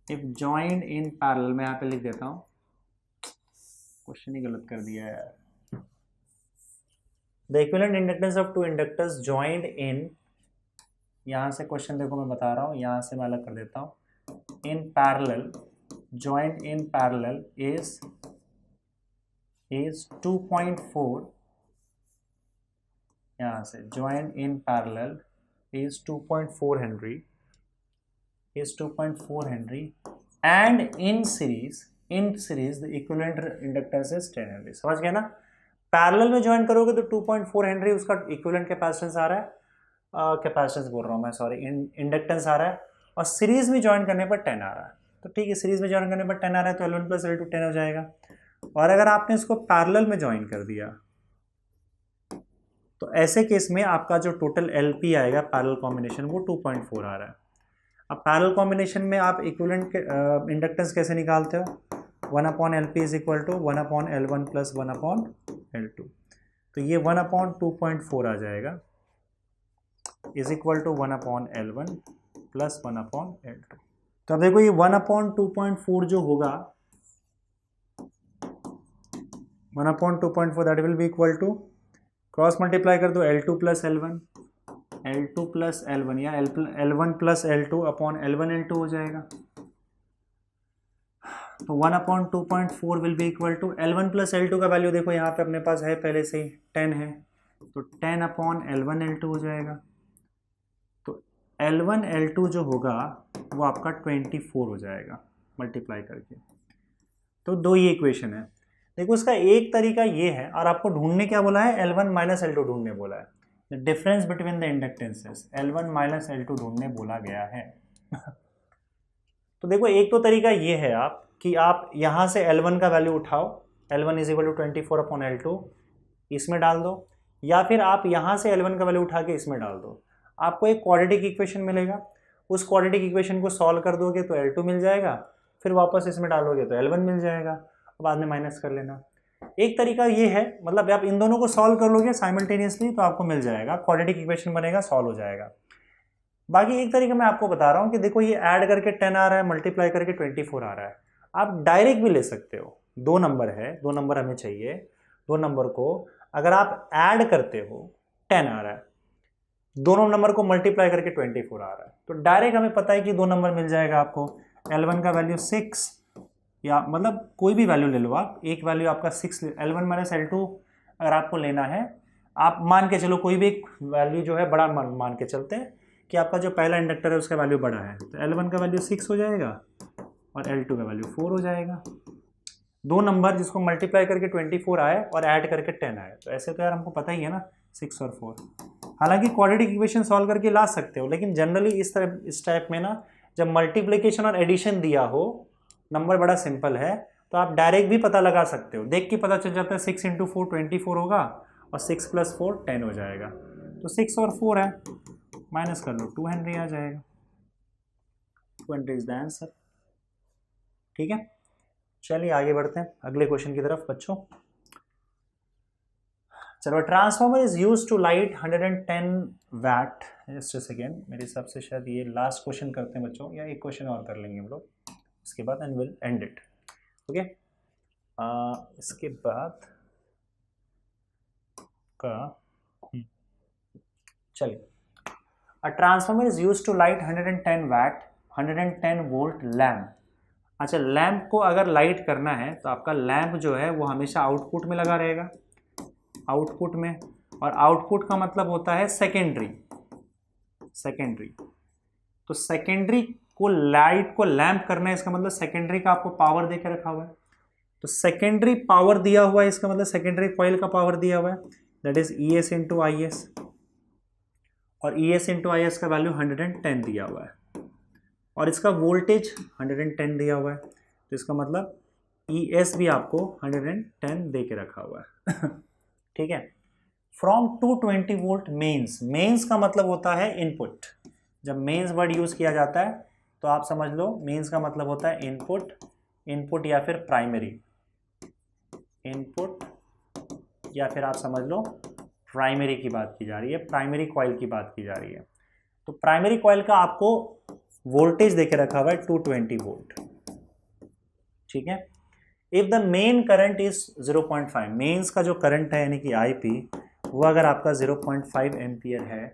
if joined in parallel, मैं यहाँ पे लिख देता हूँ, क्वेश्चन ही गलत कर दिया है। The equivalent inductance of two inductors joined in, यहाँ से क्वेश्चन देखो मैं बता रहा हूँ, यहाँ से मैं अलग कर देता हूँ, in parallel, joined in parallel is 2.4, यहाँ से joined in parallel is 2.4 Henry, is 2.4 Henry, and in series the equivalent inductance is 10 Henry। समझ गया ना? पैरेलल में ज्वाइन करोगे तो 2.4 हेनरी उसका इक्विवेलेंट कैपेसिटेंस आ रहा है, कैपेसिटेंस बोल रहा हूँ मैं, सॉरी, इंडक्टेंस आ रहा है, और सीरीज में ज्वाइन करने पर 10 आ रहा है। तो ठीक है, सीरीज में ज्वाइन करने पर 10 आ रहा है तो L1 + L2 10 हो जाएगा। और अगर आपने इसको पैरेलल में ज्वाइन कर दिया तो ऐसे केस में आपका जो टोटल LP आएगा पैरेलल कॉम्बिनेशन, वो 2.4 आ रहा है। अब पैरेलल कॉम्बिनेशन में आप इक्विवेलेंट इंडक्टेंस कैसे निकालते हो? 1/LP is equal to 1/L1 + 1/L2, तो ये 1/2.4 आ जाएगा, is equal to 1/L1 + 1/L2। तो अब देखो ये 1/2.4 जो होगा, 1/2.4 that will be equal to, cross multiply कर दो, L2 + L1, L2 + L1 या L1 + L2 upon L1 L2 हो जाएगा। तो 1/2.4 will be equal to L1 + L2 का वैल्यू देखो यहाँ पे अपने पास है पहले से ही 10 है, तो 10/L1 L2 हो जाएगा। तो L1 L2 जो होगा वो आपका 24 हो जाएगा मल्टीप्लाई करके। तो 2 ये इक्वेशन है। देखो इसका एक तरीका ये है, और आपको ढूंढने क्या बोला है? L1 - L2 ढूंढने बोला है। The difference between the inductances L1 - L2 ढूंढने बोला गया है। तो देखो एक तो तरीका ये है आप कि आप यहाँ से L1 का वैल्यू उठाओ, L1 = 24/L2, इसमें डाल दो, या फिर आप यहाँ से L1 का वैल्यू उठा के इसमें डाल दो। आपको एक क्वाड्रेटिक इक्वेशन मिलेगा, उस क्वाड्रेटिक इक्वेशन को सॉल्व कर दोगे तो L2 मिल जाएगा, फिर वापस इसमें डालोगे तो L1 मिल जाएगा, बाद में माइनस कर लेना। एक तरीका ये है, मतलब आप इन दोनों को सॉल्व कर लोगे साइमल्टेनियसली तो आपको मिल जाएगा, क्वाड्रेटिक इक्वेशन बनेगा, सॉल्व हो जाएगा। बाकी एक तरीका मैं आपको बता रहा हूँ कि देखो ये ऐड करके 10 आ रहा है, मल्टीप्लाई करके 24 आ रहा है, आप डायरेक्ट भी ले सकते हो। दो नंबर है, दो नंबर हमें चाहिए, दो नंबर को अगर आप ऐड करते हो 10 आ रहा है, दोनों नंबर को मल्टीप्लाई करके 24 आ रहा है, तो डायरेक्ट हमें पता है कि दो नंबर मिल जाएगा आपको। L1 का वैल्यू 6, या मतलब कोई भी वैल्यू ले लो आप, एक वैल्यू आपका 6, L1 माइनस L2 अगर आपको लेना है, आप मान के चलो कोई भी एक वैल्यू जो है बड़ा मान के चलते हैं कि आपका जो पहला इंडक्टर है उसका वैल्यू बड़ा है, तो L1 का वैल्यू 6 हो जाएगा और L2 का वैल्यू 4 हो जाएगा। दो नंबर जिसको मल्टीप्लाई करके 24 आए और ऐड करके 10 आए, तो ऐसे तो यार हमको पता ही है ना 6 और 4। हालांकि क्वाड्रेटिक इक्वेशन सॉल्व करके ला सकते हो, लेकिन जनरली इस टाइप में ना, जब मल्टीप्लिकेशन और एडिशन दिया हो, नंबर बड़ा सिंपल है, तो आप डायरेक्ट भी पता लगा सकते हो, देख के पता चल जाता है 6 इंटू 4 24 होगा और 6 प्लस 4 10 हो जाएगा, तो 6 और 4 है, माइनस कर लो 2 हेनरी आ जाएगा, 2 हेनरी इज द आंसर। ठीक है, चलिए आगे बढ़ते हैं अगले क्वेश्चन की तरफ बच्चों। चलो, transformer is use to light 110 watt. Just a second, मेरे हिसाब से शायद ये लास्ट क्वेश्चन करते हैं बच्चों, या एक क्वेश्चन और कर लेंगे हम लोग इसके बाद, and will end it. Okay, इसके बाद का चलिए, a transformer is use to light 110 watt 110 volt lamp. अच्छा, लैम्प को अगर लाइट करना है तो आपका लैम्प जो है वो हमेशा आउटपुट में लगा रहेगा, आउटपुट में, और आउटपुट का मतलब होता है सेकेंडरी। सेकेंडरी, तो सेकेंडरी को लाइट को लैम्प करना है, इसका मतलब सेकेंडरी का आपको पावर देके रखा हुआ है, तो सेकेंडरी पावर दिया हुआ है, इसका मतलब सेकेंडरी कॉइल का पावर दिया हुआ है, that is E S into I S, और E S into I S का वैल्यू 110 दिया हुआ है, और इसका वोल्टेज 110 दिया हुआ है, तो इसका मतलब ई एस भी आपको 110 दे के रखा हुआ है। ठीक है, फ्रॉम 220 वोल्ट मेंस, मेंस का मतलब होता है इनपुट। जब मेंस वर्ड यूज किया जाता है तो आप समझ लो मेंस का मतलब होता है इनपुट, इनपुट या फिर प्राइमरी, इनपुट या फिर आप समझ लो प्राइमरी की बात की जा रही है, प्राइमरी कॉइल की बात की जा रही है। तो प्राइमरी कॉइल का आपको वोल्टेज देके रखा हुआ है 220 वोल्ट। ठीक है, if the main current is 0.5, mains का जो करंट है यानी कि आईपी, वो अगर आपका 0.5 एम्पियर है,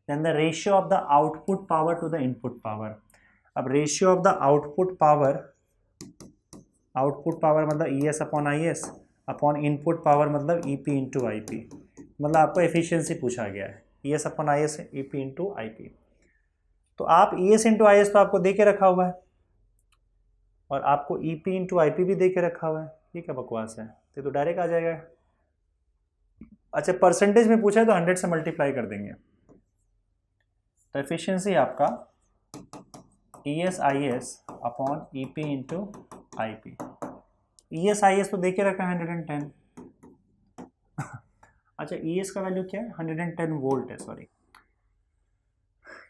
then the ratio of the output power to the input power. अब ratio of the output power, output power मतलब E S upon I S upon input power मतलब E P into I P, मतलब आपको efficiency पूछा गया है, E S upon I S E P into I P. तो आप E S into I S तो आपको दे के रखा हुआ है, और आपको ई पी इंटू आई पी भी दे के रखा हुआ है, ये क्या बकवास है, तो डायरेक्ट आ जाएगा। अच्छा, परसेंटेज में पूछा है तो 100 से मल्टीप्लाई कर देंगे, तो एफिशिएंसी आपका E S I S upon E P into I P, E S I S तो दे के रखा है 110। अच्छा, ई एस का वैल्यू क्या है, 110 वोल्ट है, सॉरी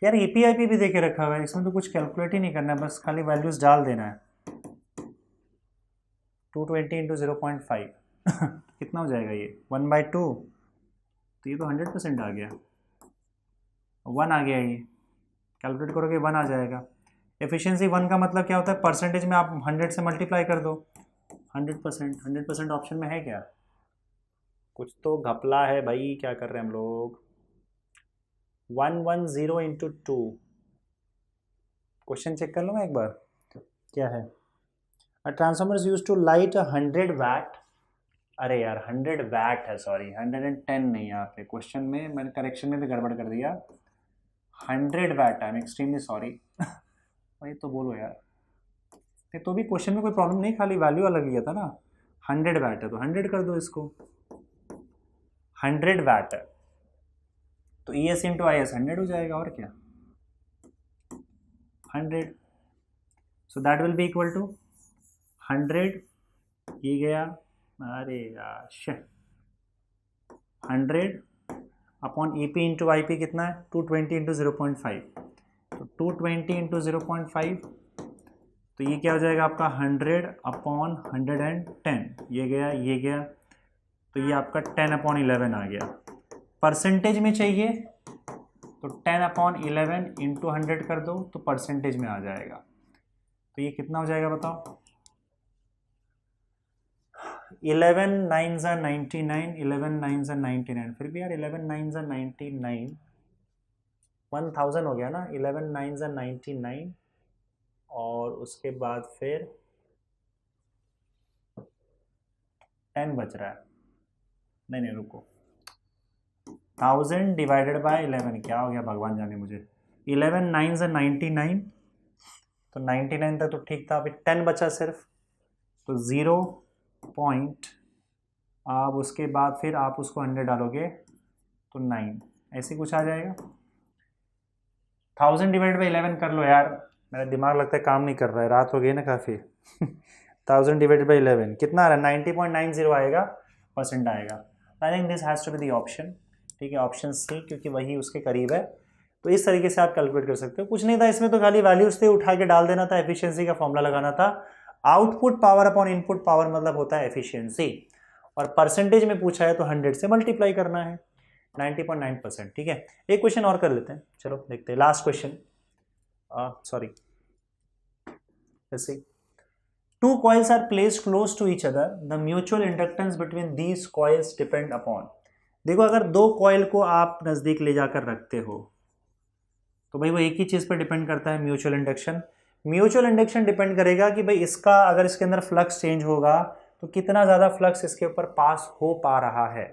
यार, ई पी आई पी भी दे के रखा हुआ है, इसमें तो कुछ कैलकुलेट ही नहीं करना है, बस खाली वैल्यूज डाल देना है। 220 इंटू 0.5 कितना हो जाएगा ये, 1/2, तो ये तो 100% आ गया, 1 आ गया, ये कैलकुलेट करोगे 1 आ जाएगा। एफिशिएंसी 1 का मतलब क्या होता है, परसेंटेज में आप 100 से मल्टीप्लाई कर दो, 100%। 100% ऑप्शन में है क्या, कुछ तो घपला है भाई, क्या कर रहे हैं हम लोग। 110 इंटू 2, क्वेश्चन चेक कर लो मैं एक बार, क्या है। A transformer is use to light 100 watt, अरे यार 100 वैट है, सॉरी 110 नहीं, यहाँ पे क्वेश्चन में मैंने करेक्शन में भी गड़बड़ कर दिया, 100 watt, I am extremely sorry. भाई तो बोलो यार, तो भी क्वेश्चन में कोई प्रॉब्लम नहीं, खाली वैल्यू अलग लिया था ना, 100 वैट है तो 100 कर दो इसको, 100 वैट है तो E S into I S 100 हो जाएगा, और क्या 100, so that will be equal to 100, ये गया, अरे यार 100 upon E P into I P कितना है 220 इंटू 0.5, तो 220 इंटू 0.5, तो ये क्या हो जाएगा आपका 100 अपॉन 110, ये गया, तो ये आपका 10 अपॉन 11 आ गया। परसेंटेज में चाहिए तो 10 अपॉन 11 इंटू 100 कर दो तो परसेंटेज में आ जाएगा। तो ये कितना हो जाएगा बताओ? 11 9 ज़ा 99, 11 9 ज़ा 99, फिर भी यार 11 9 ज़ा 99, 1000 हो गया ना। 11 9 ज़ा 99 और उसके बाद फिर 10 बच रहा है। नहीं रुको, 1000 डिवाइडेड बाय 11 क्या हो गया भगवान जाने मुझे। 11 9 ज़ा 99, तो 99 तक तो ठीक था, अभी 10 बचा सिर्फ, तो 0 पॉइंट, आप उसके बाद फिर आप उसको 100 डालोगे तो 9, ऐसे कुछ आ जाएगा। 1000 डिवाइड बाई 11 कर लो यार, मेरा दिमाग लगता है काम नहीं कर रहा है, रात हो गई ना काफ़ी। 1000 डिवाइडेड बाई 11 कितना आ रहा है? 90.90 आएगा, परसेंट आएगा। I think this has to be the option, ठीक है, ऑप्शन सी, क्योंकि वही उसके करीब है। तो इस तरीके से आप कैलकुलेट कर सकते हो, कुछ नहीं था इसमें, तो खाली वैल्यूज थे उठा के डाल देना था, एफिशिएंसी का फॉर्मूला लगाना था। Output power upon input power मतलब होता है एफिशिएंसी, और परसेंटेज में पूछा है तो 100 से मल्टीप्लाई करना है, 90.9%, ठीक है। एक क्वेश्चन और कर लेते हैं, चलो देखते हैं last question. Sorry, let's see. Two coils are placed close to each other. The mutual inductance between these coils depend upon. देखो अगर दो कॉइल को आप नज़दीक ले जाकर रखते हो तो भाई वो एक ही चीज़ पर डिपेंड करता है, mutual induction. Mutual induction depend करेगा कि भाई इसका अगर इसके अंदर फ्लक्स चेंज होगा तो कितना ज़्यादा फ्लक्स इसके ऊपर पास हो पा रहा है।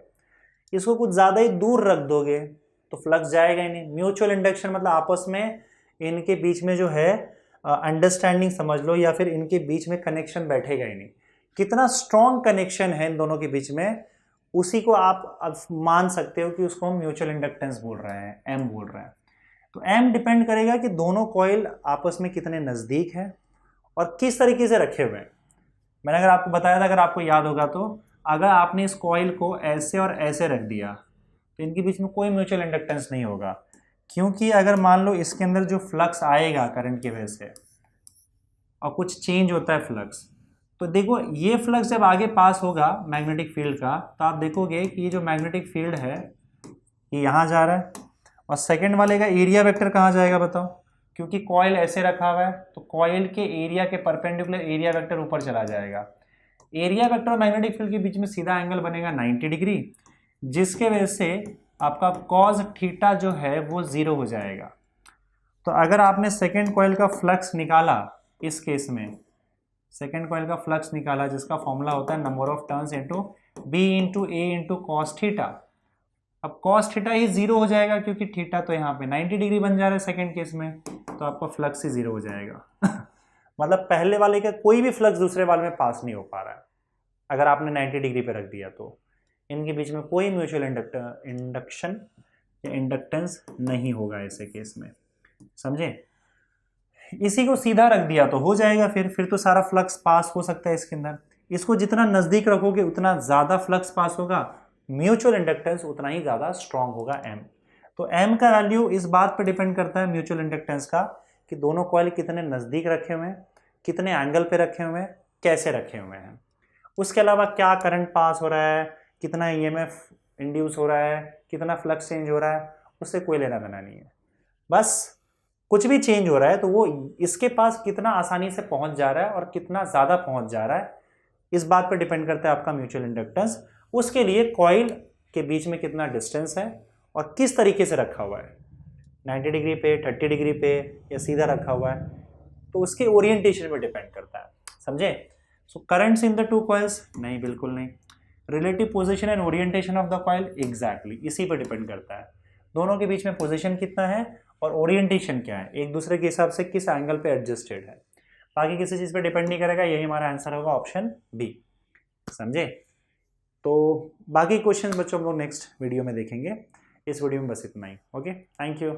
इसको कुछ ज़्यादा ही दूर रख दोगे तो फ्लक्स जाएगा ही नहीं। म्यूचुअल इंडक्शन मतलब आपस में इनके बीच में जो है अंडरस्टैंडिंग समझ लो, या फिर इनके बीच में कनेक्शन बैठेगा ही नहीं। कितना स्ट्रॉन्ग कनेक्शन है इन दोनों के बीच में, उसी को आप अब मान सकते हो कि उसको हम म्यूचुअल इंडक्टेंस बोल रहे हैं, एम बोल रहे हैं। तो एम डिपेंड करेगा कि दोनों कॉइल आपस में कितने नज़दीक हैं और किस तरीके से रखे हुए हैं। मैंने अगर आपको बताया था, अगर आपको याद होगा तो, अगर आपने इस कॉइल को ऐसे और ऐसे रख दिया तो इनके बीच में कोई म्यूचुअल इंडक्टेंस नहीं होगा, क्योंकि अगर मान लो इसके अंदर जो फ्लक्स आएगा करंट की वजह से और कुछ चेंज होता है फ्लक्स, तो देखो ये फ्लक्स जब आगे पास होगा मैग्नेटिक फील्ड का, तो आप देखोगे कि ये जो मैग्नेटिक फील्ड है ये यहाँ जा रहा है, और सेकेंड वाले का एरिया वेक्टर कहाँ जाएगा बताओ? क्योंकि कॉइल ऐसे रखा हुआ है तो कॉइल के एरिया के परपेंडिकुलर एरिया वेक्टर ऊपर चला जाएगा। एरिया वेक्टर और मैग्नेटिक फील्ड के बीच में सीधा एंगल बनेगा 90 डिग्री, जिसके वजह से आपका कॉस थीटा जो है वो 0 हो जाएगा। तो अगर आपने सेकेंड कॉइल का फ्लक्स निकाला, इस केस में सेकेंड कॉइल का फ्लक्स निकाला जिसका फॉर्मूला होता है number of turns into B into A into cos theta. अब कॉस थीटा ही 0 हो जाएगा क्योंकि थीटा तो यहाँ पे 90 डिग्री बन जा रहा है सेकेंड केस में, तो आपका फ्लक्स ही 0 हो जाएगा। मतलब पहले वाले का कोई भी फ्लक्स दूसरे वाले में पास नहीं हो पा रहा है अगर आपने 90 डिग्री पे रख दिया, तो इनके बीच में कोई म्यूचुअल इंडक्शन या इंडक्टेंस नहीं होगा ऐसे केस में, समझे। इसी को सीधा रख दिया तो हो जाएगा, फिर तो सारा फ्लक्स पास हो सकता है इसके अंदर। इसको जितना नज़दीक रखोगे उतना ज़्यादा फ्लक्स पास होगा, म्यूचुअल इंडक्टेंस उतना ही ज़्यादा स्ट्रांग होगा एम। तो एम का वैल्यू इस बात पर डिपेंड करता है म्यूचुअल इंडक्टेंस का कि दोनों कॉइल कितने नज़दीक रखे हुए हैं, कितने एंगल पे रखे हुए हैं, कैसे रखे हुए हैं। उसके अलावा क्या करंट पास हो रहा है, कितना ईएमएफ इंड्यूस हो रहा है, कितना फ्लक्स चेंज हो रहा है, उससे कोई लेना देना नहीं है। बस कुछ भी चेंज हो रहा है तो वो इसके पास कितना आसानी से पहुंच जा रहा है और कितना ज़्यादा पहुंच जा रहा है, इस बात पर डिपेंड करता है आपका म्यूचुअल इंडक्टेंस। उसके लिए कॉइल के बीच में कितना डिस्टेंस है और किस तरीके से रखा हुआ है, 90 डिग्री पे, 30 डिग्री पे या सीधा रखा हुआ है, तो उसके ओरिएंटेशन पे डिपेंड करता है, समझे। So currents in the two coils, नहीं बिल्कुल नहीं। Relative position and orientation of the coil, exactly इसी पे डिपेंड करता है। दोनों के बीच में पोजीशन कितना है और ओरिएंटेशन क्या है, एक दूसरे के हिसाब से किस एंगल पे एडजस्टेड है, बाकी किसी चीज़ पे डिपेंड नहीं करेगा। यही हमारा आंसर होगा ऑप्शन बी, समझे। तो बाकी क्वेश्चन बच्चों हम लोग नेक्स्ट वीडियो में देखेंगे। इस वीडियो में बस इतना ही। Okay, thank you.